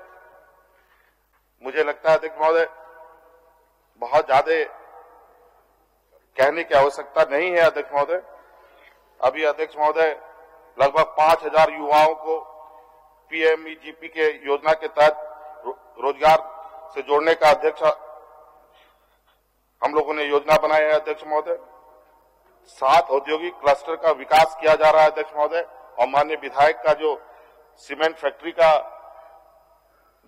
मुझे लगता है अध्यक्ष महोदय बहुत ज्यादा कहने की आवश्यकता नहीं है अध्यक्ष महोदय। अभी अध्यक्ष महोदय लगभग 5000 युवाओं को पीएमईजीपी के योजना के तहत रोजगार से जोड़ने का अध्यक्ष हम लोगों ने योजना बनाई है अध्यक्ष महोदय। 7 औद्योगिक क्लस्टर का विकास किया जा रहा है अध्यक्ष महोदय। और माननीय विधायक का जो सीमेंट फैक्ट्री का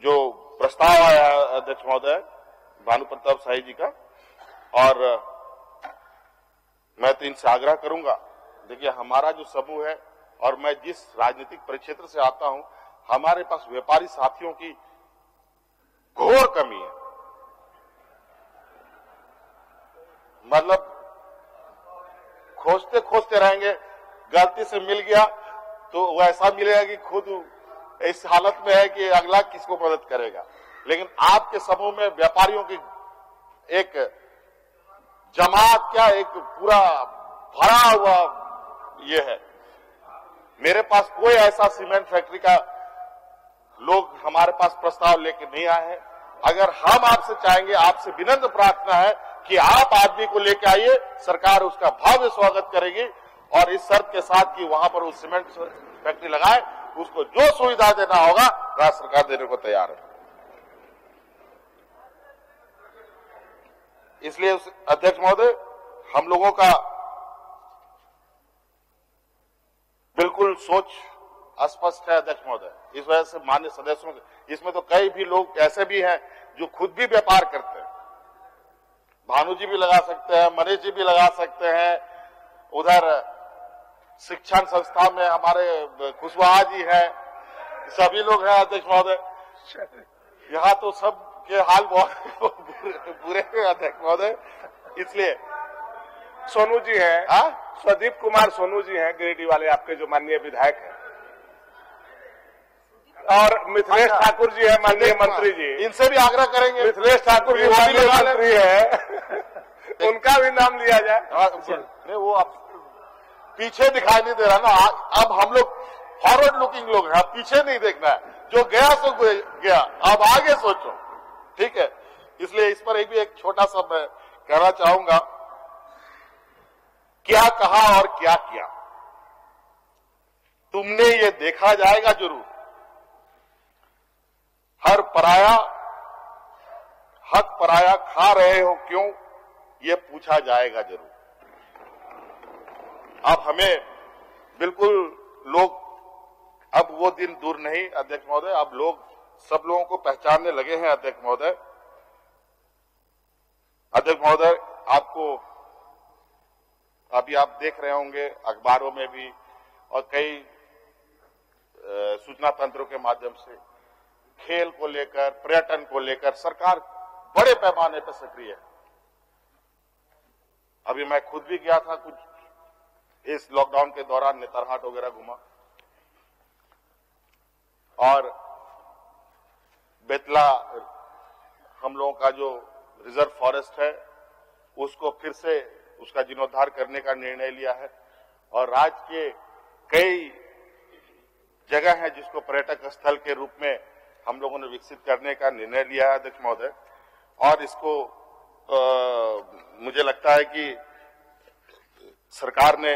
जो प्रस्ताव आया है अध्यक्ष महोदय, भानु प्रताप शाही जी का, और मैं तो इनसे आग्रह करूंगा, देखिए हमारा जो समूह है और मैं जिस राजनीतिक परिक्षेत्र से आता हूं, हमारे पास व्यापारी साथियों की घोर कमी है। मतलब खोजते खोजते रहेंगे, गलती से मिल गया तो वैसा मिलेगा कि खुद इस हालत में है कि अगला किसको मदद करेगा। लेकिन आपके समूह में व्यापारियों की एक जमात, क्या एक पूरा भरा हुआ ये है। मेरे पास कोई ऐसा सीमेंट फैक्ट्री का लोग हमारे पास प्रस्ताव लेके नहीं आए हैं। अगर हम आपसे चाहेंगे, आपसे विनम्र प्रार्थना है कि आप आदमी को लेके आइए, सरकार उसका भव्य स्वागत करेगी और इस शर्त के साथ कि वहां पर उस सीमेंट फैक्ट्री लगाए, उसको जो सुविधा देना होगा राज्य सरकार देने को तैयार है। इसलिए अध्यक्ष महोदय, हम लोगों का बिल्कुल सोच अस्पष्ट है अध्यक्ष महोदय। इस वजह से मान्य सदस्यों के, इसमें तो कई भी लोग ऐसे भी हैं जो खुद भी व्यापार करते हैं। भानु जी भी लगा सकते हैं, मनीष जी भी लगा सकते हैं, उधर शिक्षण संस्था में हमारे कुशवाहा जी हैं, सभी लोग हैं अध्यक्ष महोदय। यहाँ तो सब के हाल बहुत बुरे हैं अध्यक्ष महोदय। इसलिए सोनू जी हैं, हाँ, स्वदीप कुमार सोनू जी हैं, गिरिडीह वाले आपके जो माननीय विधायक हैं, और मिथिलेश ठाकुर जी हैं माननीय मंत्री जी। इनसे भी आग्रह करेंगे, मिथिलेश ठाकुर जी माननीय मंत्री है, उनका भी नाम लिया जाए। नहीं, वो अब पीछे दिखाई नहीं दे रहा ना। अब हम लोग फॉरवर्ड लुकिंग लोग हैं, पीछे नहीं देखना है। जो गया सो गया, अब आगे सोचो, ठीक है। इसलिए इस पर एक छोटा सा मैं कहना चाहूंगा, क्या कहा और क्या किया तुमने ये देखा जाएगा जरूर। हर पराया हक पराया खा रहे हो क्यों, ये पूछा जाएगा जरूर। अब हमें बिल्कुल लोग, अब वो दिन दूर नहीं अध्यक्ष महोदय, अब लोग सब लोगों को पहचानने लगे हैं अध्यक्ष महोदय। अध्यक्ष महोदय, आपको अभी आप देख रहे होंगे अखबारों में भी और कई सूचना तंत्रों के माध्यम से खेल को लेकर, पर्यटन को लेकर सरकार बड़े पैमाने पर सक्रिय है। अभी मैं खुद भी गया था, कुछ इस लॉकडाउन के दौरान नेतरहाट वगैरह घुमा, और बेतला हम लोगों का जो रिजर्व फॉरेस्ट है उसको फिर से उसका जीर्णोद्धार करने का निर्णय लिया है, और राज्य के कई जगह है जिसको पर्यटक स्थल के रूप में हम लोगों ने विकसित करने का निर्णय लिया है अध्यक्ष महोदय। और इसको मुझे लगता है कि सरकार ने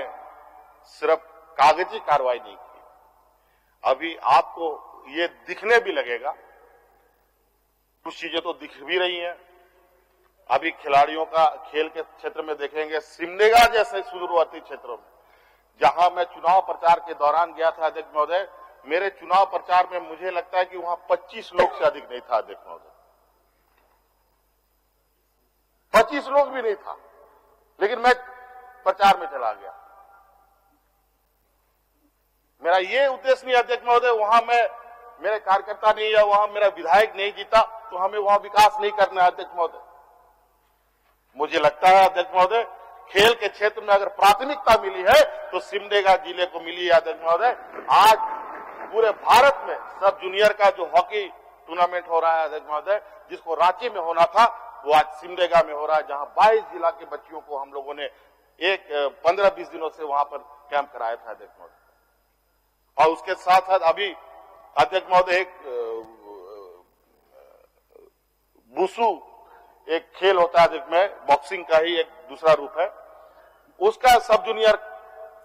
सिर्फ कागजी कार्रवाई नहीं की, अभी आपको ये दिखने भी लगेगा, कुछ चीजें तो दिख भी रही हैं। अभी खिलाड़ियों का खेल के क्षेत्र में देखेंगे, सिमडेगा जैसे सुदूरवर्ती क्षेत्रों में, जहां मैं चुनाव प्रचार के दौरान गया था अध्यक्ष महोदय, मेरे चुनाव प्रचार में मुझे लगता है कि वहां 25 लोग से अधिक नहीं था अध्यक्ष महोदय, 25 लोग भी नहीं था, लेकिन मैं प्रचार में चला गया। मेरा ये उद्देश्य नहीं अध्यक्ष महोदय, वहां मेरे कार्यकर्ता नहीं या वहां मेरा विधायक नहीं जीता तो हमें वहां विकास नहीं करना है अध्यक्ष महोदय। मुझे लगता है अध्यक्ष महोदय, खेल के क्षेत्र में अगर प्राथमिकता मिली है तो सिमडेगा जिले को मिली है अध्यक्ष महोदय। आज पूरे भारत में सब जूनियर का जो हॉकी टूर्नामेंट हो रहा है अध्यक्ष महोदय, जिसको रांची में होना था वो आज सिमडेगा में हो रहा है, जहां 22 जिला के बच्चियों को हम लोगों ने 15-20 दिनों से वहां पर कैंप कराया था अध्यक्ष महोदय। और उसके साथ साथ अभी अध्यक्ष महोदय एक वुशु एक खेल होता है अध्यक्ष में, बॉक्सिंग का ही एक दूसरा रूप है, उसका सब जूनियर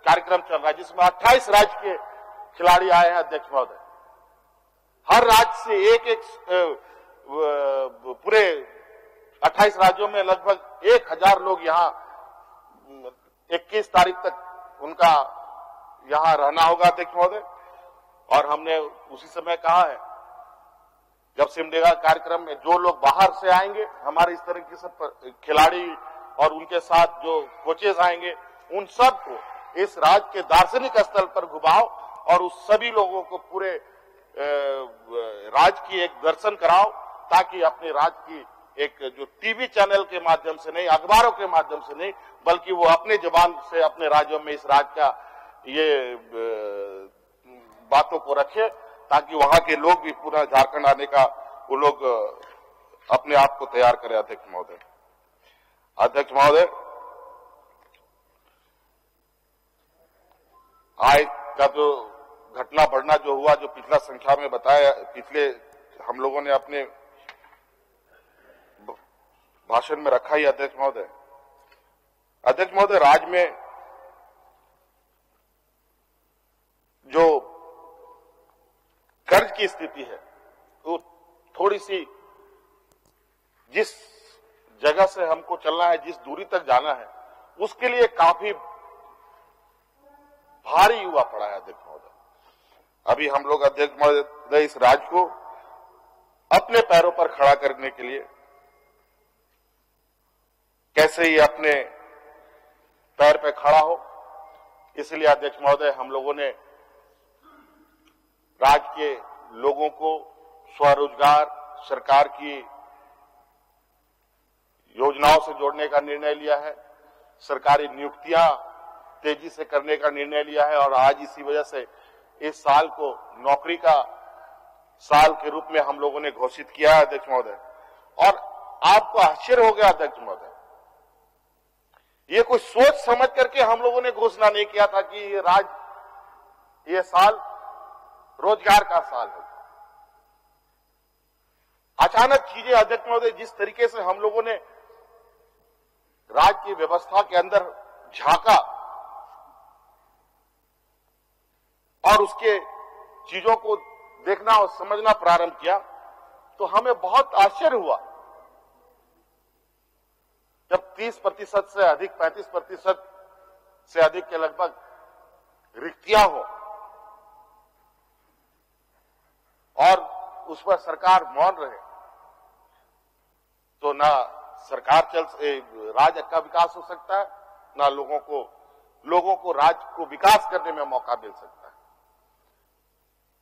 कार्यक्रम चल रहा है, जिसमें 28 राज्य के खिलाड़ी आए हैं अध्यक्ष महोदय। हर राज्य से एक पूरे 28 राज्यों में लगभग 1000 लोग यहाँ 21 तारीख तक उनका यहाँ रहना होगा अध्यक्ष महोदय। और हमने उसी समय कहा है, जब सिमडेगा कार्यक्रम में जो लोग बाहर से आएंगे, हमारे इस तरह के सब खिलाड़ी और उनके साथ जो कोचेज आएंगे, उन सबको इस राज्य के दार्शनिक स्थल पर घुमाओ और उस सभी लोगों को पूरे राज्य की एक दर्शन कराओ, ताकि अपने राज्य की एक जो टीवी चैनल के माध्यम से नहीं, अखबारों के माध्यम से नहीं, बल्कि वो अपने जबान से अपने राज्यों में इस राज्य का ये बातों को रखे, ताकि वहां के लोग भी पूरा झारखंड आने का वो लोग अपने आप को तैयार करें अध्यक्ष महोदय। अध्यक्ष महोदय, आज का जो घटना बढ़ना जो हुआ, जो पिछला संख्या में बताया, पिछले हम लोगों ने अपने भाषण में रखा ही अध्यक्ष महोदय। अध्यक्ष महोदय, राज्य में जो कर्ज की स्थिति है वो थोड़ी सी जिस जगह से हमको चलना है, जिस दूरी तक जाना है, उसके लिए काफी भारी हुआ पड़ा है अध्यक्ष महोदय। अभी हम लोग अध्यक्ष महोदय इस राज्य को अपने पैरों पर खड़ा करने के लिए कैसे ये अपने पैर पे खड़ा हो, इसलिए अध्यक्ष महोदय हम लोगों ने राज्य के लोगों को स्वरोजगार, सरकार की योजनाओं से जोड़ने का निर्णय लिया है, सरकारी नियुक्तियां तेजी से करने का निर्णय लिया है और आज इसी वजह से इस साल को नौकरी का साल के रूप में हम लोगों ने घोषित किया है अध्यक्ष महोदय। और आपको आश्चर्य हो गया अध्यक्ष महोदय, ये कोई सोच समझ करके हम लोगों ने घोषणा नहीं किया था कि ये साल रोजगार का साल है। अचानक चीजें अध्यक्ष महोदय जिस तरीके से हम लोगों ने राज्य की व्यवस्था के अंदर झांका और उसके चीजों को देखना और समझना प्रारंभ किया, तो हमें बहुत आश्चर्य हुआ जब 30% से अधिक, 35% से अधिक के लगभग रिक्तियां हो और उस पर सरकार मौन रहे, तो ना सरकार राज्य का विकास हो सकता है, ना लोगों को राज्य को विकास करने में मौका मिल सकता है।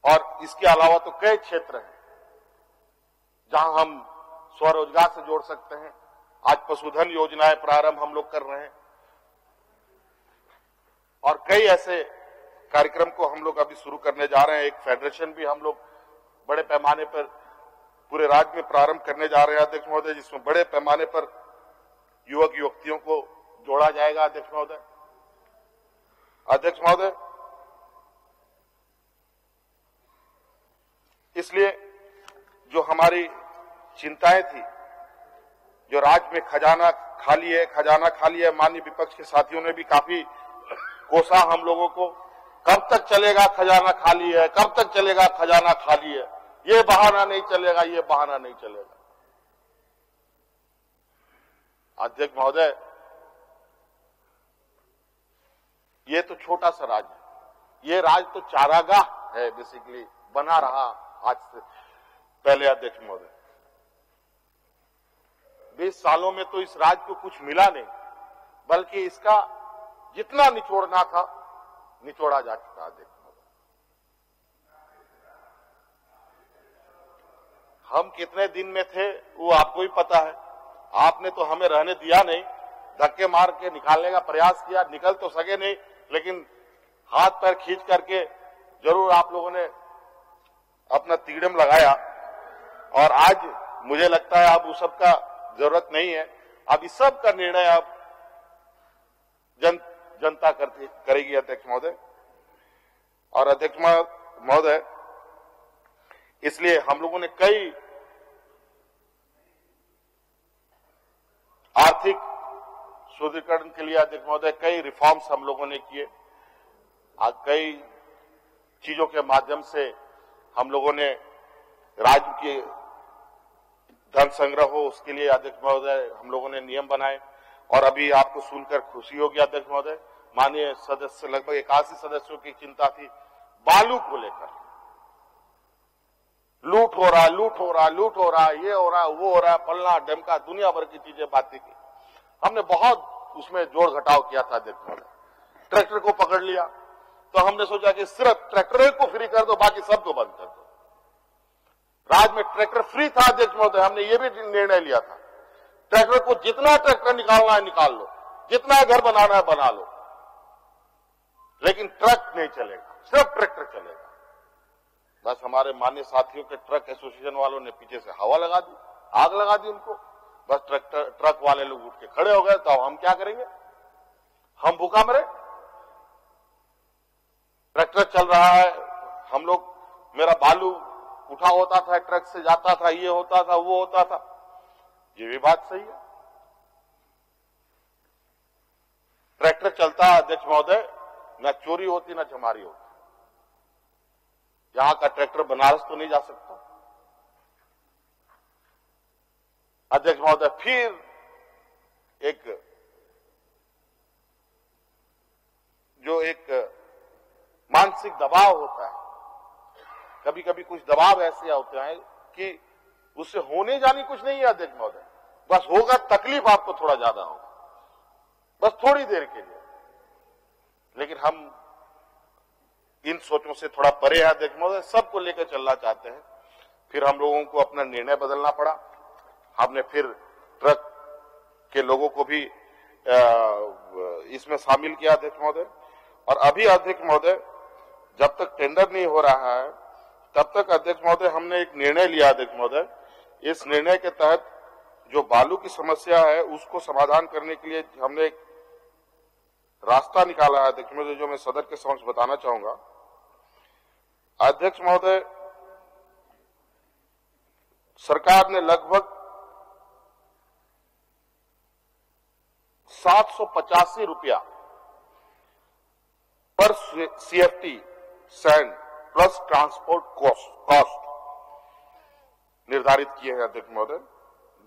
और इसके अलावा तो कई क्षेत्र हैं जहां हम स्वरोजगार से जोड़ सकते हैं। आज पशुधन योजनाएं प्रारंभ हम लोग कर रहे हैं और कई ऐसे कार्यक्रम को हम लोग अभी शुरू करने जा रहे हैं। एक फेडरेशन भी हम लोग बड़े पैमाने पर पूरे राज्य में प्रारंभ करने जा रहे हैं अध्यक्ष महोदय, जिसमें बड़े पैमाने पर युवक युवतियों को जोड़ा जाएगा अध्यक्ष महोदय। अध्यक्ष महोदय, इसलिए जो हमारी चिंताएं थी, जो राज्य में खजाना खाली है, माननीय विपक्ष के साथियों ने भी काफी कोसा हम लोगों को, कब तक चलेगा खजाना खाली है, कब तक चलेगा खजाना खाली है, ये बहाना नहीं चलेगा, ये बहाना नहीं चलेगा। अध्यक्ष महोदय, ये तो छोटा सा राज्य है, ये राज्य तो चारागाह है, बेसिकली बना रहा आज से पहले अध्यक्ष महोदय। 20 सालों में तो इस राज्य को कुछ मिला नहीं, बल्कि इसका जितना निचोड़ना था निचोड़ा जा चुका अध्यक्ष महोदय। हम कितने दिन में थे वो आपको ही पता है, आपने तो हमें रहने दिया नहीं, धक्के मार के निकालने का प्रयास किया, निकल तो सके नहीं, लेकिन हाथ पैर खींच करके जरूर आप लोगों ने अपना तिगड़म लगाया। और आज मुझे लगता है अब उस सब का जरूरत नहीं है, अब इस सब का निर्णय अब जनता करेगी अध्यक्ष महोदय। और अध्यक्ष महोदय, इसलिए हम लोगों ने कई आर्थिक सुदृढ़ीकरण के लिए अध्यक्ष महोदय कई रिफॉर्म्स हम लोगों ने किए। कई चीजों के माध्यम से हम लोगों ने राज्य के धन संग्रह हो, उसके लिए अध्यक्ष महोदय हम लोगों ने नियम बनाए। और अभी आपको सुनकर खुशी होगी अध्यक्ष महोदय, माननीय सदस्य लगभग 81 सदस्यों की चिंता थी बालू को लेकर, लूट हो रहा, ये हो रहा, वो हो रहा, पलना डमका दुनिया भर की चीजें बातें की। हमने बहुत उसमें जोड़ घटाव किया था अध्यक्ष महोदय। ट्रैक्टर को पकड़ लिया तो हमने सोचा कि सिर्फ ट्रैक्टर को फ्री कर दो, बाकी सबको बंद कर दो। राज्य में ट्रैक्टर फ्री था अध्यक्ष महोदय, हमने ये भी निर्णय लिया था ट्रैक्टर को जितना ट्रैक्टर निकालना है निकाल लो, जितना घर बनाना है बना लो, लेकिन ट्रक नहीं चलेगा, सिर्फ ट्रैक्टर चलेगा। बस हमारे माननीय साथियों के ट्रक एसोसिएशन वालों ने पीछे से हवा लगा दी, आग लगा दी उनको। बस ट्रक वाले लोग उठ के खड़े हो गए, तो हम क्या करेंगे, हम भूखा मरे। ट्रैक्टर चल रहा है, हम लोग, मेरा बालू उठा होता था, ट्रक से जाता था, ये होता था, वो होता था, ये भी बात सही है। ट्रैक्टर चलता अध्यक्ष महोदय, न चोरी होती न चमारी होती। यहां का ट्रैक्टर बनारस तो नहीं जा सकता अध्यक्ष महोदय। फिर एक मानसिक दबाव होता है, कभी कभी कुछ दबाव ऐसे होते हैं कि उससे होने जानी कुछ नहीं है अध्यक्ष महोदय, बस होगा तकलीफ आपको थोड़ा ज्यादा होगा, बस थोड़ी देर के लिए। लेकिन हम इन सोचों से थोड़ा परे है अध्यक्ष महोदय, सबको लेकर चलना चाहते हैं। फिर हम लोगों को अपना निर्णय बदलना पड़ा, हमने फिर ट्रक के लोगों को भी इसमें शामिल किया अध्यक्ष महोदय। और अभी अध्यक्ष महोदय जब तक टेंडर नहीं हो रहा है तब तक अध्यक्ष महोदय हमने एक निर्णय लिया अध्यक्ष महोदय। इस निर्णय के तहत जो बालू की समस्या है उसको समाधान करने के लिए हमने एक रास्ता निकाला है अध्यक्ष महोदय, जो मैं सदन के समक्ष बताना चाहूंगा। अध्यक्ष महोदय, सरकार ने लगभग 785 रुपया पर CFT sand plus transport cost निर्धारित किए हैं अध्यक्ष महोदय,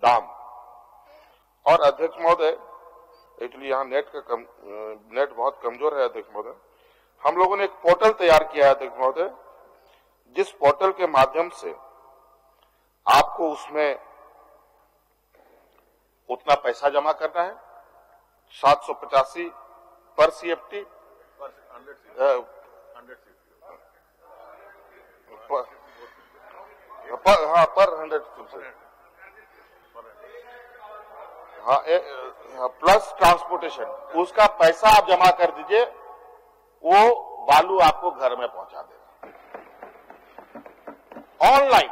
दाम। और अध्यक्ष महोदय, एक्चुअली यहाँ नेट बहुत कमजोर है अध्यक्ष महोदय। हम लोगों ने एक पोर्टल तैयार किया है अध्यक्ष महोदय, जिस पोर्टल के माध्यम से आपको उसमें उतना पैसा जमा करना है, 785 पर CFT पर 100 प्लस ट्रांसपोर्टेशन, उसका पैसा आप जमा कर दीजिए, वो बालू आपको घर में पहुंचा देगा ऑनलाइन,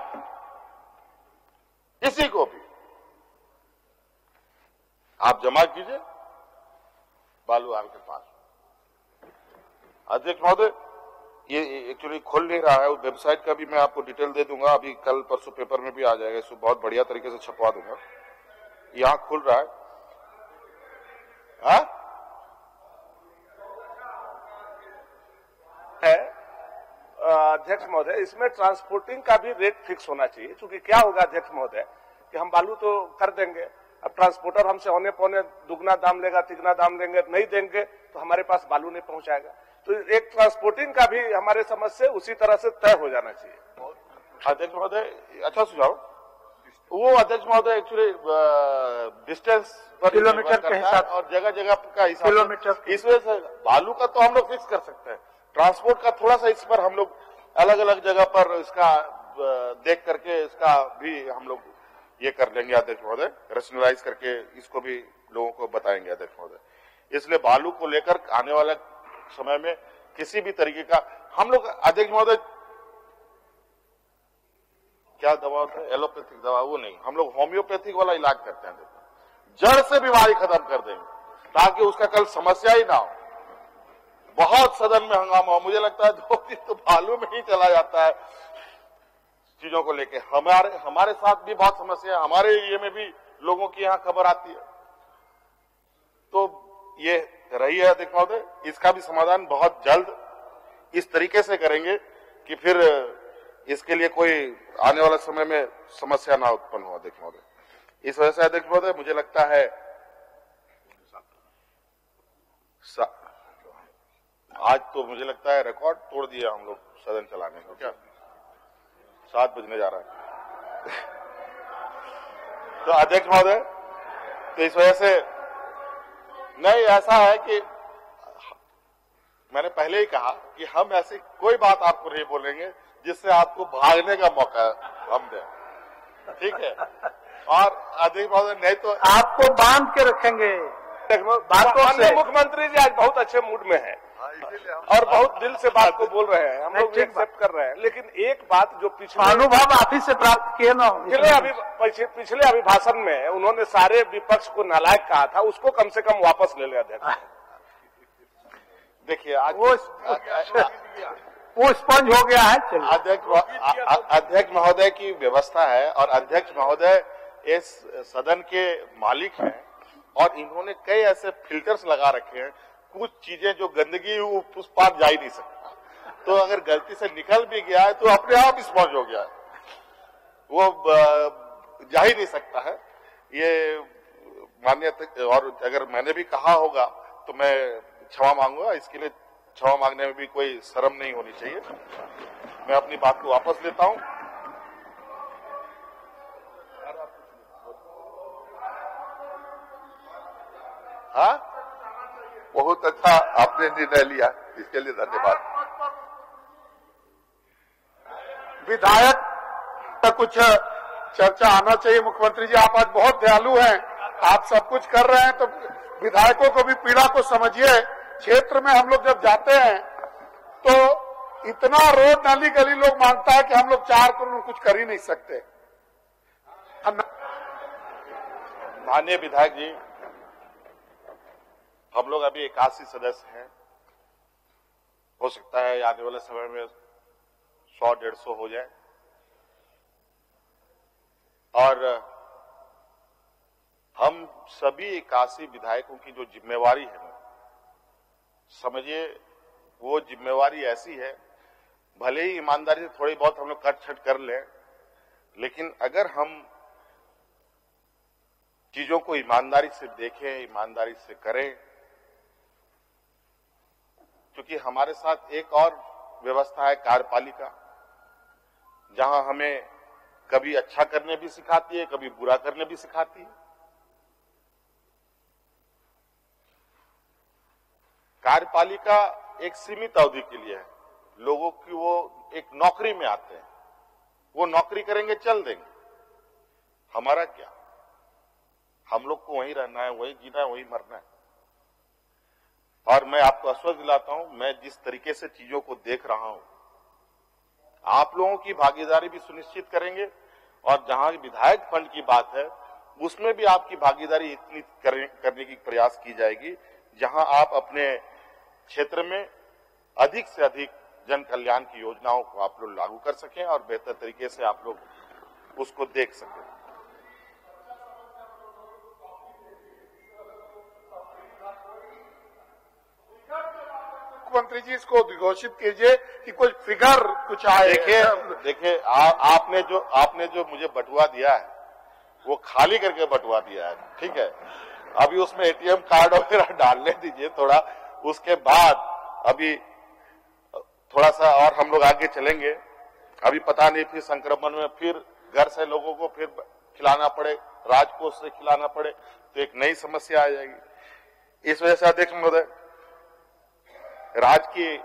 किसी को भी आप जमा कीजिए, बालू आपके पास। अध्यक्ष महोदय, ये एक्चुअली खुल नहीं रहा है, उस वेबसाइट का भी मैं आपको डिटेल दे दूंगा, अभी कल परसों पेपर में भी आ जाएगा, इसको बहुत बढ़िया तरीके से छपवा दूंगा। यहां खुल रहा है, अध्यक्ष महोदय, इसमें ट्रांसपोर्टिंग का भी रेट फिक्स होना चाहिए, क्योंकि क्या होगा अध्यक्ष महोदय कि हम बालू तो कर देंगे, अब ट्रांसपोर्टर हमसे औने पौने दुगना दाम लेगा, तिगना दाम लेंगे, नहीं देंगे तो हमारे पास बालू नहीं पहुंचाएगा। तो एक ट्रांसपोर्टिंग का भी हमारे समझ से उसी तरह से तय हो जाना चाहिए। अध्यक्ष महोदय, अच्छा सुझाव। वो अध्यक्ष महोदय एक्चुअली डिस्टेंस पर किलोमीटर के हिसाब और जगह जगह का हिसाब, किलोमीटर, इस वजह से बालू का तो हम लोग फिक्स कर सकते हैं, ट्रांसपोर्ट का थोड़ा सा इस पर हम लोग अलग अलग जगह पर इसका देख करके इसका भी हम लोग ये कर लेंगे अध्यक्ष महोदय, रेशनलाइज करके इसको भी लोगों को बताएंगे अध्यक्ष महोदय। इसलिए बालू को लेकर आने वाले समय में किसी भी तरीके का हम लोग अध्यक्ष महोदय, क्या दवा होता है, एलोपैथिक दवा, वो नहीं, हम लोग होम्योपैथिक वाला इलाज करते हैं, जड़ से बीमारी खत्म कर देंगे ताकि उसका कल समस्या ही ना हो। बहुत सदन में हंगामा हो, मुझे लगता है 2 दिन तो बालू में ही चला जाता है चीजों को लेके। हमारे साथ भी बहुत समस्या है, हमारे एरिया में भी लोगों की यहाँ खबर आती है। तो ये रही है अध्यक्ष महोदय, इसका भी समाधान बहुत जल्द इस तरीके से करेंगे कि फिर इसके लिए कोई आने वाले समय में समस्या ना उत्पन्न हो अध्यक्ष महोदय। इस वजह से अध्यक्ष महोदय मुझे लगता है आज तो मुझे लगता है रिकॉर्ड तोड़ दिया हम लोग सदन चलाने को, क्या 7 बजने जा रहा है। तो अध्यक्ष महोदय, तो इस वजह से नहीं, ऐसा है कि मैंने पहले ही कहा कि हम ऐसी कोई बात आपको नहीं बोलेंगे जिससे आपको भागने का मौका हम दें, ठीक है। और अध्यक्ष महोदय, नहीं तो आपको बांध के रखेंगे बातों से। मुख्यमंत्री जी आज बहुत अच्छे मूड में है और बहुत दिल से बात को बोल रहे हैं, हम लोग एक्सेप्ट कर रहे हैं। लेकिन एक बात जो पिछले अनुभव आप ही से प्राप्त किए ना, पिछले अभिभाषण में उन्होंने सारे विपक्ष को नालायक कहा था, उसको कम से कम वापस ले लिया अध्यक्ष। देखिए आज वो स्पंज हो गया है। अध्यक्ष महोदय की व्यवस्था है और अध्यक्ष महोदय इस सदन के मालिक हैं और इन्होंने कई ऐसे फिल्टर्स लगा रखे हैं, कुछ चीजें जो गंदगी उस पार जा ही नहीं सकता, तो अगर गलती से निकल भी गया है तो अपने आप स्पॉन्ज हो गया है, वो जा ही नहीं सकता है। ये मान्य और अगर मैंने भी कहा होगा तो मैं क्षमा मांगूंगा। इसके लिए क्षमा मांगने में भी कोई शर्म नहीं होनी चाहिए। मैं अपनी बात को वापस लेता हूं। हाँ, बहुत अच्छा आपने निर्णय लिया, इसके लिए धन्यवाद। विधायक पर कुछ चर्चा आना चाहिए। मुख्यमंत्री जी, आप आज बहुत दयालु हैं, आप सब कुछ कर रहे हैं, तो विधायकों को भी पीड़ा को समझिए। क्षेत्र में हम लोग जब जाते हैं तो इतना रोड नाली गली लोग मांगता है कि हम लोग 4 करोड़ कुछ कर ही नहीं सकते। माननीय विधायक जी, हम लोग अभी 81 सदस्य हैं। हो सकता है आने वाले समय में 100-150 हो जाए। और हम सभी 81 विधायकों की जो जिम्मेवारी है ना, समझिए वो जिम्मेवारी ऐसी है, भले ही ईमानदारी से थोड़ी बहुत हम लोग कट छट कर लें, लेकिन अगर हम चीजों को ईमानदारी से देखें, ईमानदारी से करें, क्योंकि हमारे साथ एक और व्यवस्था है कार्यपालिका, जहां हमें कभी अच्छा करने भी सिखाती है, कभी बुरा करने भी सिखाती है। कार्यपालिका एक सीमित अवधि के लिए है। लोगों की वो एक नौकरी में आते हैं, वो नौकरी करेंगे, चल देंगे। हमारा क्या, हम लोग को वहीं रहना है, वहीं जीना है, वहीं मरना है। और मैं आपको आश्वस्त दिलाता हूं, मैं जिस तरीके से चीजों को देख रहा हूं, आप लोगों की भागीदारी भी सुनिश्चित करेंगे। और जहां विधायक फंड की बात है, उसमें भी आपकी भागीदारी इतनी करने की प्रयास की जाएगी, जहां आप अपने क्षेत्र में अधिक से अधिक जन कल्याण की योजनाओं को आप लोग लागू कर सकें और बेहतर तरीके से आप लोग उसको देख सकें। मुख्यमंत्री जी, इसको घोषित कीजिए कि कोई फिगर कुछ आए। देखिए आपने जो मुझे बटुआ दिया है, वो खाली करके बटुआ दिया है, ठीक है। अभी उसमें एटीएम कार्ड वगैरह डालने दीजिए थोड़ा, उसके बाद अभी थोड़ा सा और हम लोग आगे चलेंगे। अभी पता नहीं फिर संक्रमण में फिर घर से लोगों को फिर खिलाना पड़े, राजकोष से खिलाना पड़े, तो एक नई समस्या आ जाएगी। इस वजह से अध्यक्ष महोदय, राज्य की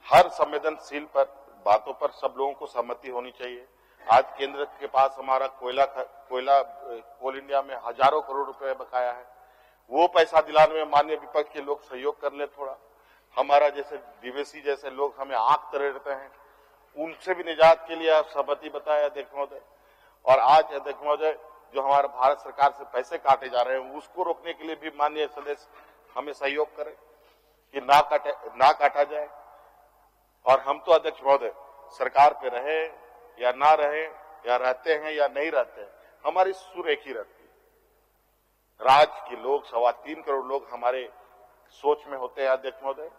हर संवेदनशील पर बातों पर सब लोगों को सहमति होनी चाहिए। आज केंद्र के पास हमारा कोयला कोल इंडिया में हजारों करोड़ रुपए बकाया है, वो पैसा दिलाने में माननीय विपक्ष के लोग सहयोग कर ले थोड़ा। हमारा जैसे डीवीसी जैसे लोग हमें आंख तरेड़ते हैं, उनसे भी निजात के लिए सहमति बताया अध्यक्ष महोदय। और आज अध्यक्ष महोदय, जो हमारा भारत सरकार से पैसे काटे जा रहे हैं, उसको रोकने के लिए भी माननीय सदस्य हमें सहयोग करें कि ना काटा जाए। और हम तो अध्यक्ष महोदय सरकार पे रहे या ना रहे, या रहते हैं या नहीं रहते हैं, हमारी सुर एक ही रहती है। राज्य के लोग 3.25 करोड़ लोग हमारे सोच में होते हैं अध्यक्ष महोदय,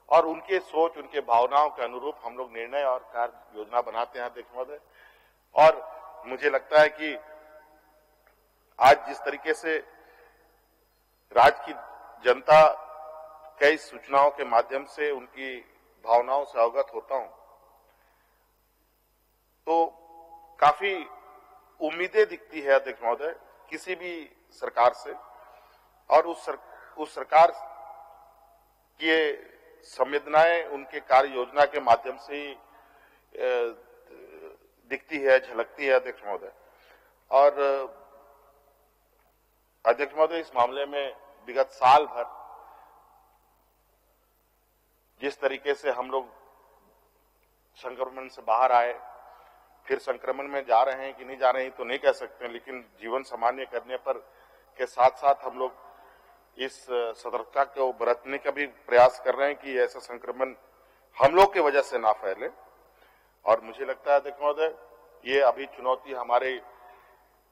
और उनके सोच, उनके भावनाओं के अनुरूप हम लोग निर्णय और कार्य योजना बनाते हैं अध्यक्ष महोदय। और मुझे लगता है कि आज जिस तरीके से राज्य की जनता कई सूचनाओं के माध्यम से उनकी भावनाओं से अवगत होता हूं, तो काफी उम्मीदें दिखती है अध्यक्ष महोदय किसी भी सरकार से। और उस सरकार की संवेदनाएं उनके कार्य योजना के माध्यम से ही दिखती है, झलकती है अध्यक्ष महोदय। और अध्यक्ष महोदय, इस मामले में विगत साल भर जिस तरीके से हम लोग संक्रमण से बाहर आए, फिर संक्रमण में जा रहे हैं कि नहीं जा रहे हैं तो नहीं कह सकते, लेकिन जीवन सामान्य करने पर के साथ साथ हम लोग इस सतर्कता को बरतने का भी प्रयास कर रहे हैं कि ऐसा संक्रमण हम लोग की वजह से ना फैले। और मुझे लगता है अध्यक्ष महोदय, ये अभी चुनौती हमारे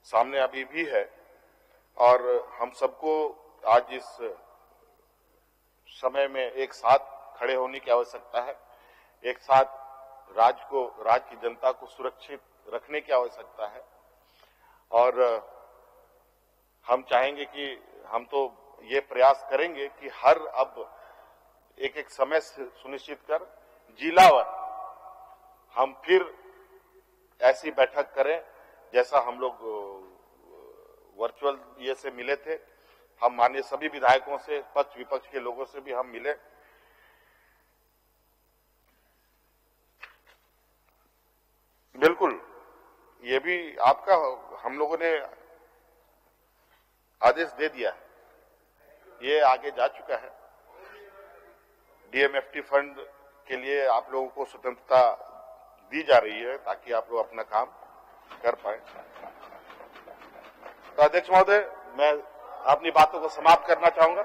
सामने अभी भी है, और हम सबको आज इस समय में एक साथ खड़े होने की आवश्यकता है। एक साथ राज्य की जनता को सुरक्षित रखने की आवश्यकता है। और हम चाहेंगे कि हम तो ये प्रयास करेंगे कि हर अब एक एक समय सुनिश्चित कर जिलावार हम फिर ऐसी बैठक करें जैसा हम लोग वर्चुअल ये से मिले थे। हम माननीय सभी विधायकों से, पक्ष विपक्ष के लोगों से भी हम मिले। बिल्कुल ये भी आपका हम लोगों ने आदेश दे दिया है, ये आगे जा चुका है। डीएमएफटी फंड के लिए आप लोगों को स्वतंत्रता दी जा रही है ताकि आप लोग अपना काम कर पाए। तो अध्यक्ष महोदय, मैं अपनी बातों को समाप्त करना चाहूंगा।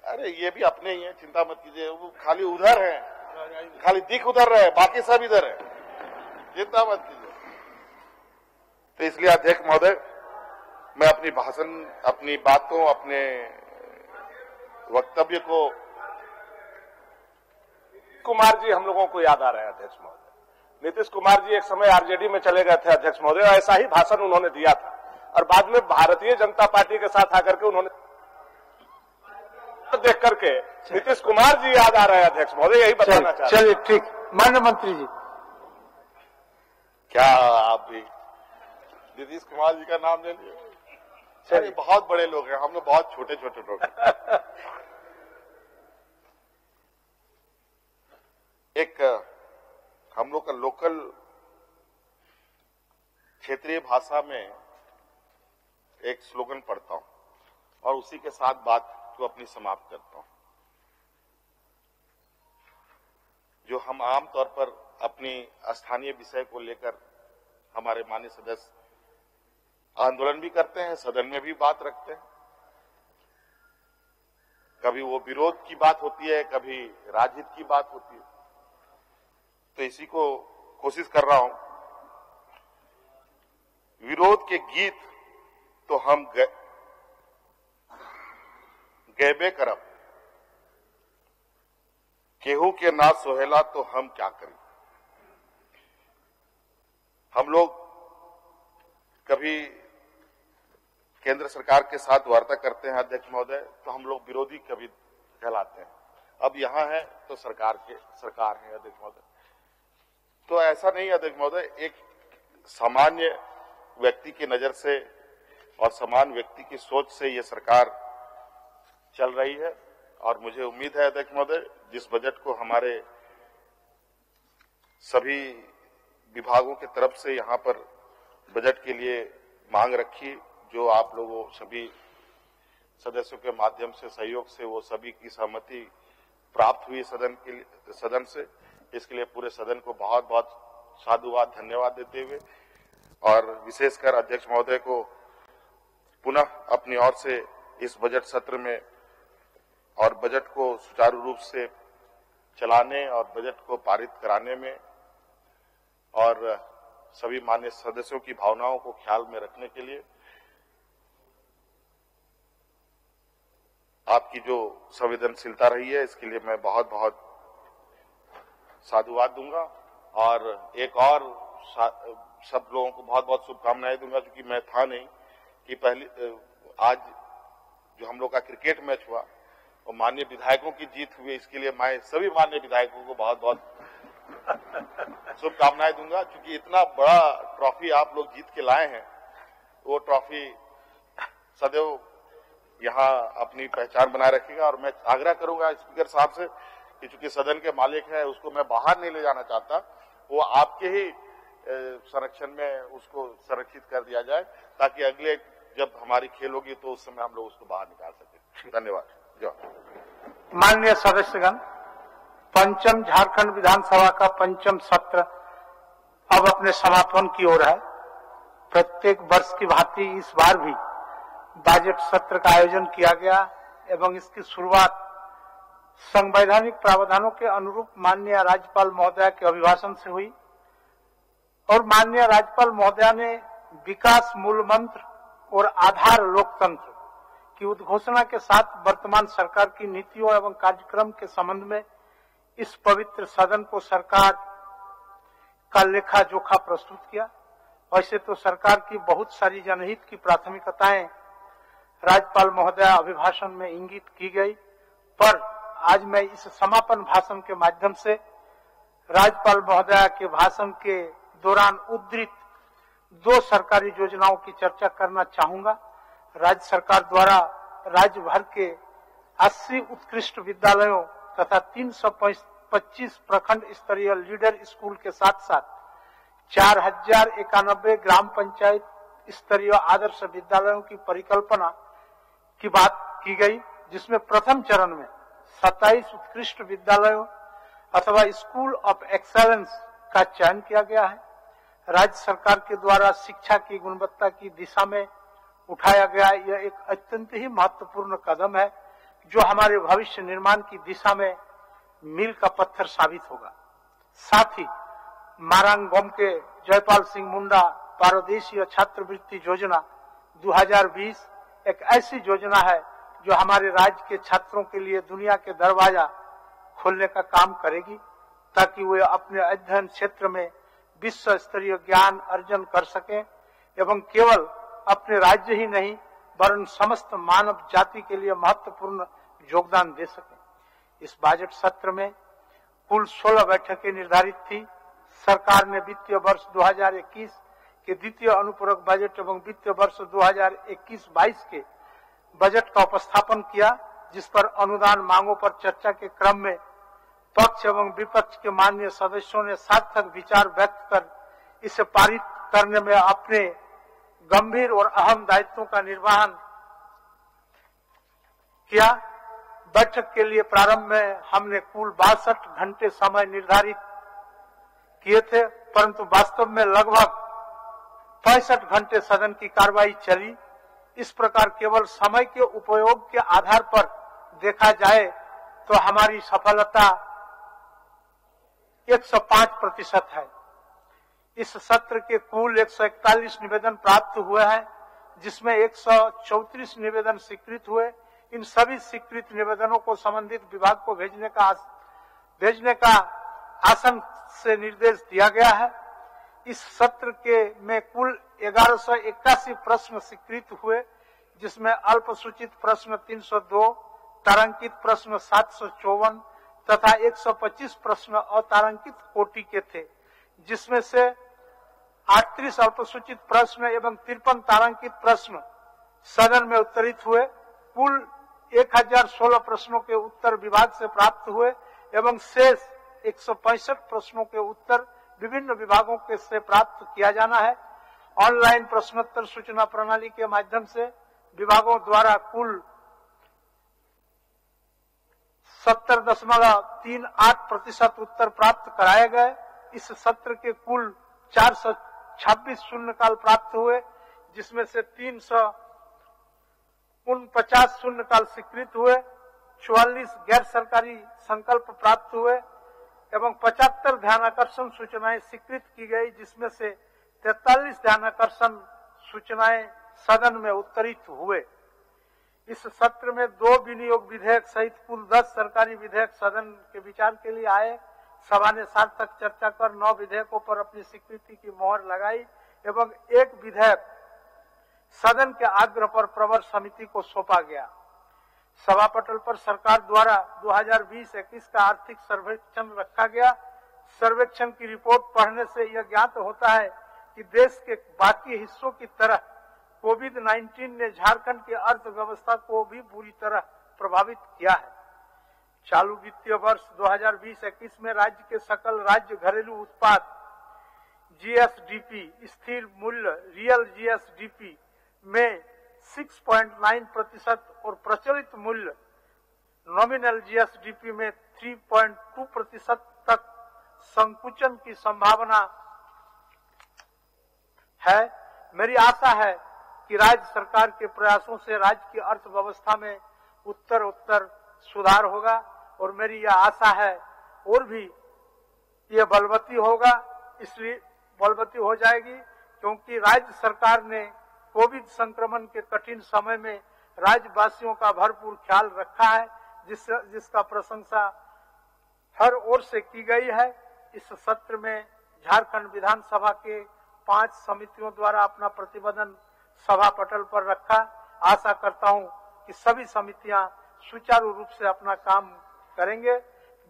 अरे ये भी अपने ही है, चिंता मत कीजिए, वो खाली उधर है, खाली दिख उधर रहे, बाकी सब इधर है, चिंता मत कीजिए। तो इसलिए अध्यक्ष महोदय, मैं अपनी भाषण, अपनी बातों, अपने वक्तव्य को कुमार जी हम लोगों को याद आ रहे हैं अध्यक्ष महोदय। नीतीश कुमार जी एक समय आरजेडी में चले गए थे अध्यक्ष महोदय, ऐसा ही भाषण उन्होंने दिया था और बाद में भारतीय जनता पार्टी के साथ आकर के उन्होंने देख करके नीतीश कुमार जी याद आ रहे हैं अध्यक्ष महोदय, यही बताना चाहते हैं। चलिए ठीक, माननीय मंत्री जी। क्या आप भी नीतीश कुमार जी का नाम ले लिए? चलिए, बहुत बड़े लोग हैं, हम लोग बहुत छोटे छोटे लोग हैं। एक हम लोग का लोकल क्षेत्रीय भाषा में एक स्लोगन पढ़ता हूं और उसी के साथ बात को अपनी समाप्त करता हूं, जो हम आमतौर पर अपनी स्थानीय विषय को लेकर हमारे माननीय सदस्य आंदोलन भी करते हैं, सदन में भी बात रखते हैं। कभी वो विरोध की बात होती है, कभी राजहित की बात होती है। तो इसी को कोशिश कर रहा हूं। विरोध के गीत तो हम गैबे करब, केहू के ना सोहेला तो हम क्या करें। हम लोग कभी केंद्र सरकार के साथ वार्ता करते हैं अध्यक्ष महोदय, तो हम लोग विरोधी कभी कहलाते हैं। अब यहां है तो सरकार है अध्यक्ष महोदय। तो ऐसा नहीं अध्यक्ष महोदय, एक सामान्य व्यक्ति की नजर से और समान व्यक्ति की सोच से ये सरकार चल रही है और मुझे उम्मीद है अध्यक्ष महोदय, जिस बजट को हमारे सभी विभागों की तरफ से यहाँ पर बजट के लिए मांग रखी, जो आप लोगों सभी सदस्यों के माध्यम से सहयोग से वो सभी की सहमति प्राप्त हुई सदन से, इसके लिए पूरे सदन को बहुत बहुत साधुवाद धन्यवाद देते हुए और विशेषकर अध्यक्ष महोदय को पुनः अपनी ओर से इस बजट सत्र में और बजट को सुचारू रूप से चलाने और बजट को पारित कराने में और सभी माननीय सदस्यों की भावनाओं को ख्याल में रखने के लिए आपकी जो संवेदनशीलता रही है, इसके लिए मैं बहुत बहुत साधुवाद दूंगा और एक और सब लोगों को बहुत बहुत शुभकामनाएं दूंगा, क्योंकि मैं था नहीं कि पहले आज जो हम लोग का क्रिकेट मैच हुआ और माननीय विधायकों की जीत हुई, इसके लिए मैं सभी माननीय विधायकों को बहुत बहुत शुभकामनाएं दूंगा, क्योंकि इतना बड़ा ट्रॉफी आप लोग जीत के लाए हैं। वो ट्रॉफी सदैव यहाँ अपनी पहचान बनाए रखेगा और मैं आग्रह करूंगा स्पीकर साहब से कि चूंकि सदन के मालिक है, उसको मैं बाहर नहीं ले जाना चाहता, वो आपके ही संरक्षण में उसको संरक्षित कर दिया जाए, ताकि अगले जब हमारी खेल होगी तो उस समय हम लोग उसको बाहर निकाल सके। धन्यवाद। माननीय सदस्यगण, पंचम झारखंड विधानसभा का पंचम सत्र अब अपने समापन की ओर है। प्रत्येक वर्ष की भांति इस बार भी बजट सत्र का आयोजन किया गया एवं इसकी शुरुआत संवैधानिक प्रावधानों के अनुरूप माननीय राज्यपाल महोदया के अभिभाषण से हुई और माननीय राज्यपाल महोदया ने विकास मूल मंत्र और आधार लोकतंत्र की उद्घोषणा के साथ वर्तमान सरकार की नीतियों एवं कार्यक्रम के संबंध में इस पवित्र सदन को सरकार का लेखा जोखा प्रस्तुत किया। वैसे तो सरकार की बहुत सारी जनहित की प्राथमिकताएं राज्यपाल महोदय अभिभाषण में इंगित की गई, पर आज मैं इस समापन भाषण के माध्यम से राज्यपाल महोदय के भाषण के दौरान उद्धृत 2 सरकारी योजनाओं की चर्चा करना चाहूंगा। राज्य सरकार द्वारा राज्य भर के 80 उत्कृष्ट विद्यालयों तथा 325 प्रखंड स्तरीय लीडर स्कूल के साथ साथ 4091 ग्राम पंचायत स्तरीय आदर्श विद्यालयों की परिकल्पना की बात की गई, जिसमें प्रथम चरण में 27 उत्कृष्ट विद्यालयों अथवा स्कूल ऑफ एक्सेलेंस का चयन किया गया है। राज्य सरकार के द्वारा शिक्षा की गुणवत्ता की दिशा में उठाया गया यह एक अत्यंत ही महत्वपूर्ण कदम है, जो हमारे भविष्य निर्माण की दिशा में मील का पत्थर साबित होगा। साथ ही मारांगोम के जयपाल सिंह मुंडा पारदेशीय छात्रवृत्ति योजना 2020 एक ऐसी योजना है जो हमारे राज्य के छात्रों के लिए दुनिया के दरवाजा खोलने का काम करेगी, ताकि वे अपने अध्ययन क्षेत्र में विश्व स्तरीय ज्ञान अर्जन कर सकें एवं केवल अपने राज्य ही नहीं वरन समस्त मानव जाति के लिए महत्वपूर्ण योगदान दे सकें। इस बजट सत्र में कुल 16 बैठकें निर्धारित थी। सरकार ने वित्तीय वर्ष 2021 के द्वितीय अनुपूरक बजट एवं वित्तीय वर्ष 2021-22 के बजट का उपस्थापन किया, जिस पर अनुदान मांगों पर चर्चा के क्रम में पक्ष एवं विपक्ष के माननीय सदस्यों ने सार्थक विचार व्यक्त कर इसे पारित करने में अपने गंभीर और अहम दायित्वों का निर्वहन किया। बैठक के लिए प्रारंभ में हमने कुल 62 घंटे समय निर्धारित किए थे, परंतु वास्तव में लगभग 65 घंटे सदन की कार्रवाई चली। इस प्रकार केवल समय के उपयोग के आधार पर देखा जाए तो हमारी सफलता 105% है। इस सत्र के कुल 141 निवेदन प्राप्त हुए हैं, जिसमें 134 निवेदन स्वीकृत हुए। इन सभी स्वीकृत निवेदनों को संबंधित विभाग को भेजने का आसन से निर्देश दिया गया है। इस सत्र के में कुल 1181 प्रश्न स्वीकृत हुए, जिसमें अल्पसूचित प्रश्न 302, तारांकित प्रश्न 754 तथा 125 प्रश्न अतारांकित कोटि के थे, जिसमें से 38 अल्पसूचित प्रश्न एवं 53 तारांकित प्रश्न सदन में उत्तरित हुए। कुल 1016 प्रश्नों के उत्तर विभाग से प्राप्त हुए एवं शेष 165 प्रश्नों के उत्तर विभिन्न विभागों के से प्राप्त किया जाना है। ऑनलाइन प्रश्नोत्तर सूचना प्रणाली के माध्यम से विभागों द्वारा कुल 70.38% उत्तर प्राप्त कराए गए। इस सत्र के कुल 426 शून्यकाल प्राप्त हुए, जिसमें से 349 शून्यकाल स्वीकृत हुए, 44 गैर सरकारी संकल्प प्राप्त हुए एवं 75 ध्यानाकर्षण सूचनाएं स्वीकृत की गई, जिसमें से 43 ध्यानाकर्षण सूचनाएं सदन में उत्तरित हुए। इस सत्र में 2 विनियोग विधेयक सहित कुल 10 सरकारी विधेयक सदन के विचार के लिए आए। सभा ने सार्थक चर्चा कर 9 विधेयकों पर अपनी स्वीकृति की मोहर लगाई एवं 1 विधेयक सदन के आग्रह पर प्रवर समिति को सौंपा गया। सभा पटल पर सरकार द्वारा 2020-21 का आर्थिक सर्वेक्षण रखा गया। सर्वेक्षण की रिपोर्ट पढ़ने से यह ज्ञात होता है कि देश के बाकी हिस्सों की तरह कोविड-19 ने झारखंड की अर्थव्यवस्था को भी बुरी तरह प्रभावित किया है। चालू वित्तीय वर्ष 2020-21 में राज्य के सकल राज्य घरेलू उत्पाद जीएसडीपी स्थिर मूल्य रियल जीएसडीपी में 6.9% और प्रचलित मूल्य नॉमिनल जीएसडीपी में 3.2% तक संकुचन की संभावना है। मेरी आशा है कि राज्य सरकार के प्रयासों से राज्य की अर्थव्यवस्था में उत्तर सुधार होगा और मेरी यह आशा है और भी ये बलवती होगा, इसलिए बलवती हो जाएगी क्योंकि राज्य सरकार ने कोविड संक्रमण के कठिन समय में राज्यवासियों का भरपूर ख्याल रखा है, जिसका प्रशंसा हर ओर से की गई है। इस सत्र में झारखंड विधानसभा के 5 समितियों द्वारा अपना प्रतिवेदन सभा पटल पर रखा। आशा करता हूं कि सभी समितियां सुचारू रूप से अपना काम करेंगे।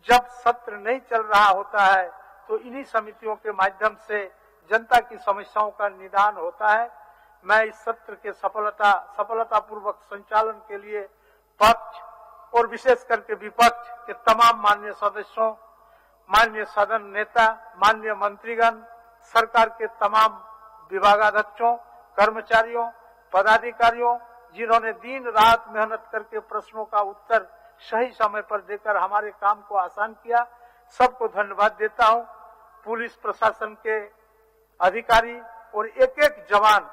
जब सत्र नहीं चल रहा होता है तो इन्हीं समितियों के माध्यम से जनता की समस्याओं का निदान होता है। मैं इस सत्र के सफलतापूर्वक संचालन के लिए पक्ष और विशेष करके विपक्ष के तमाम माननीय सदस्यों, माननीय सदन नेता, माननीय मंत्रीगण, सरकार के तमाम विभागाध्यक्षों, कर्मचारियों, पदाधिकारियों, जिन्होंने दिन रात मेहनत करके प्रश्नों का उत्तर सही समय पर देकर हमारे काम को आसान किया, सबको धन्यवाद देता हूं। पुलिस प्रशासन के अधिकारी और एक एक जवान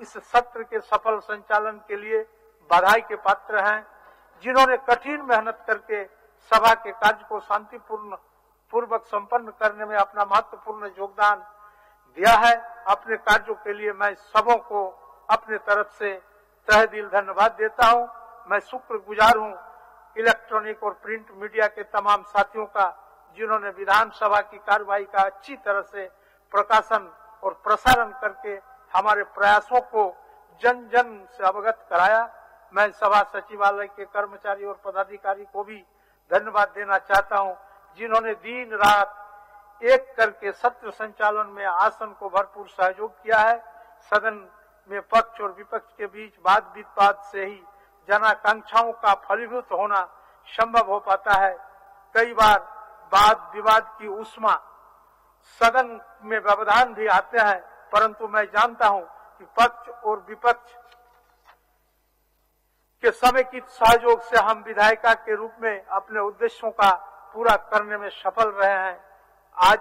इस सत्र के सफल संचालन के लिए बधाई के पात्र हैं, जिन्होंने कठिन मेहनत करके सभा के कार्य को शांतिपूर्वक संपन्न करने में अपना महत्वपूर्ण योगदान दिया है। अपने कार्यों के लिए मैं सबों को अपने तरफ से तहे दिल धन्यवाद देता हूं। मैं शुक्रगुजार हूं इलेक्ट्रॉनिक और प्रिंट मीडिया के तमाम साथियों का, जिन्होंने विधानसभा की कार्यवाही का अच्छी तरह से प्रकाशन और प्रसारण करके हमारे प्रयासों को जन जन से अवगत कराया। मैं सभा सचिवालय के कर्मचारी और पदाधिकारी को भी धन्यवाद देना चाहता हूं, जिन्होंने दिन रात एक करके सत्र संचालन में आसन को भरपूर सहयोग किया है। सदन में पक्ष और विपक्ष के बीच वाद विवाद से ही जनाकांक्षाओं का फलीभूत होना संभव हो पाता है। कई बार वाद विवाद की उष्मा सदन में व्यवधान भी आते हैं, परंतु मैं जानता हूं कि पक्ष और विपक्ष के समेकित सहयोग से हम विधायिका के रूप में अपने उद्देश्यों का पूरा करने में सफल रहे हैं। आज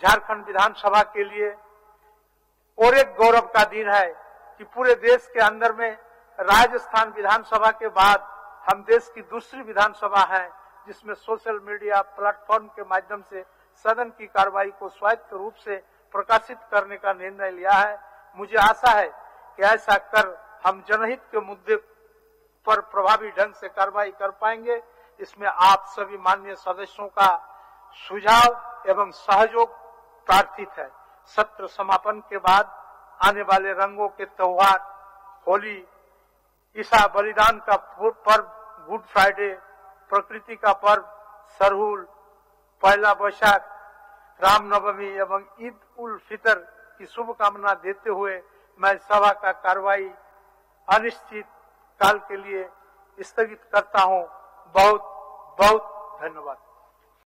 झारखंड विधानसभा के लिए और एक गौरव का दिन है कि पूरे देश के अंदर में राजस्थान विधानसभा के बाद हम देश की दूसरी विधानसभा है जिसमें सोशल मीडिया प्लेटफॉर्म के माध्यम से सदन की कार्रवाई को स्वायत्त रूप से प्रकाशित करने का निर्णय लिया है। मुझे आशा है कि ऐसा कर हम जनहित के मुद्दे पर प्रभावी ढंग से कार्रवाई कर पाएंगे। इसमें आप सभी माननीय सदस्यों का सुझाव एवं सहयोग प्रार्थित है। सत्र समापन के बाद आने वाले रंगों के त्योहार होली, ईसा बलिदान का पर्व गुड फ्राइडे, प्रकृति का पर्व सरहुल, पहला बैसाख, रामनवमी एवं ईद उल फितर की शुभकामना देते हुए मैं सभा का कार्रवाई अनिश्चित काल के लिए स्थगित करता हूं। बहुत बहुत धन्यवाद।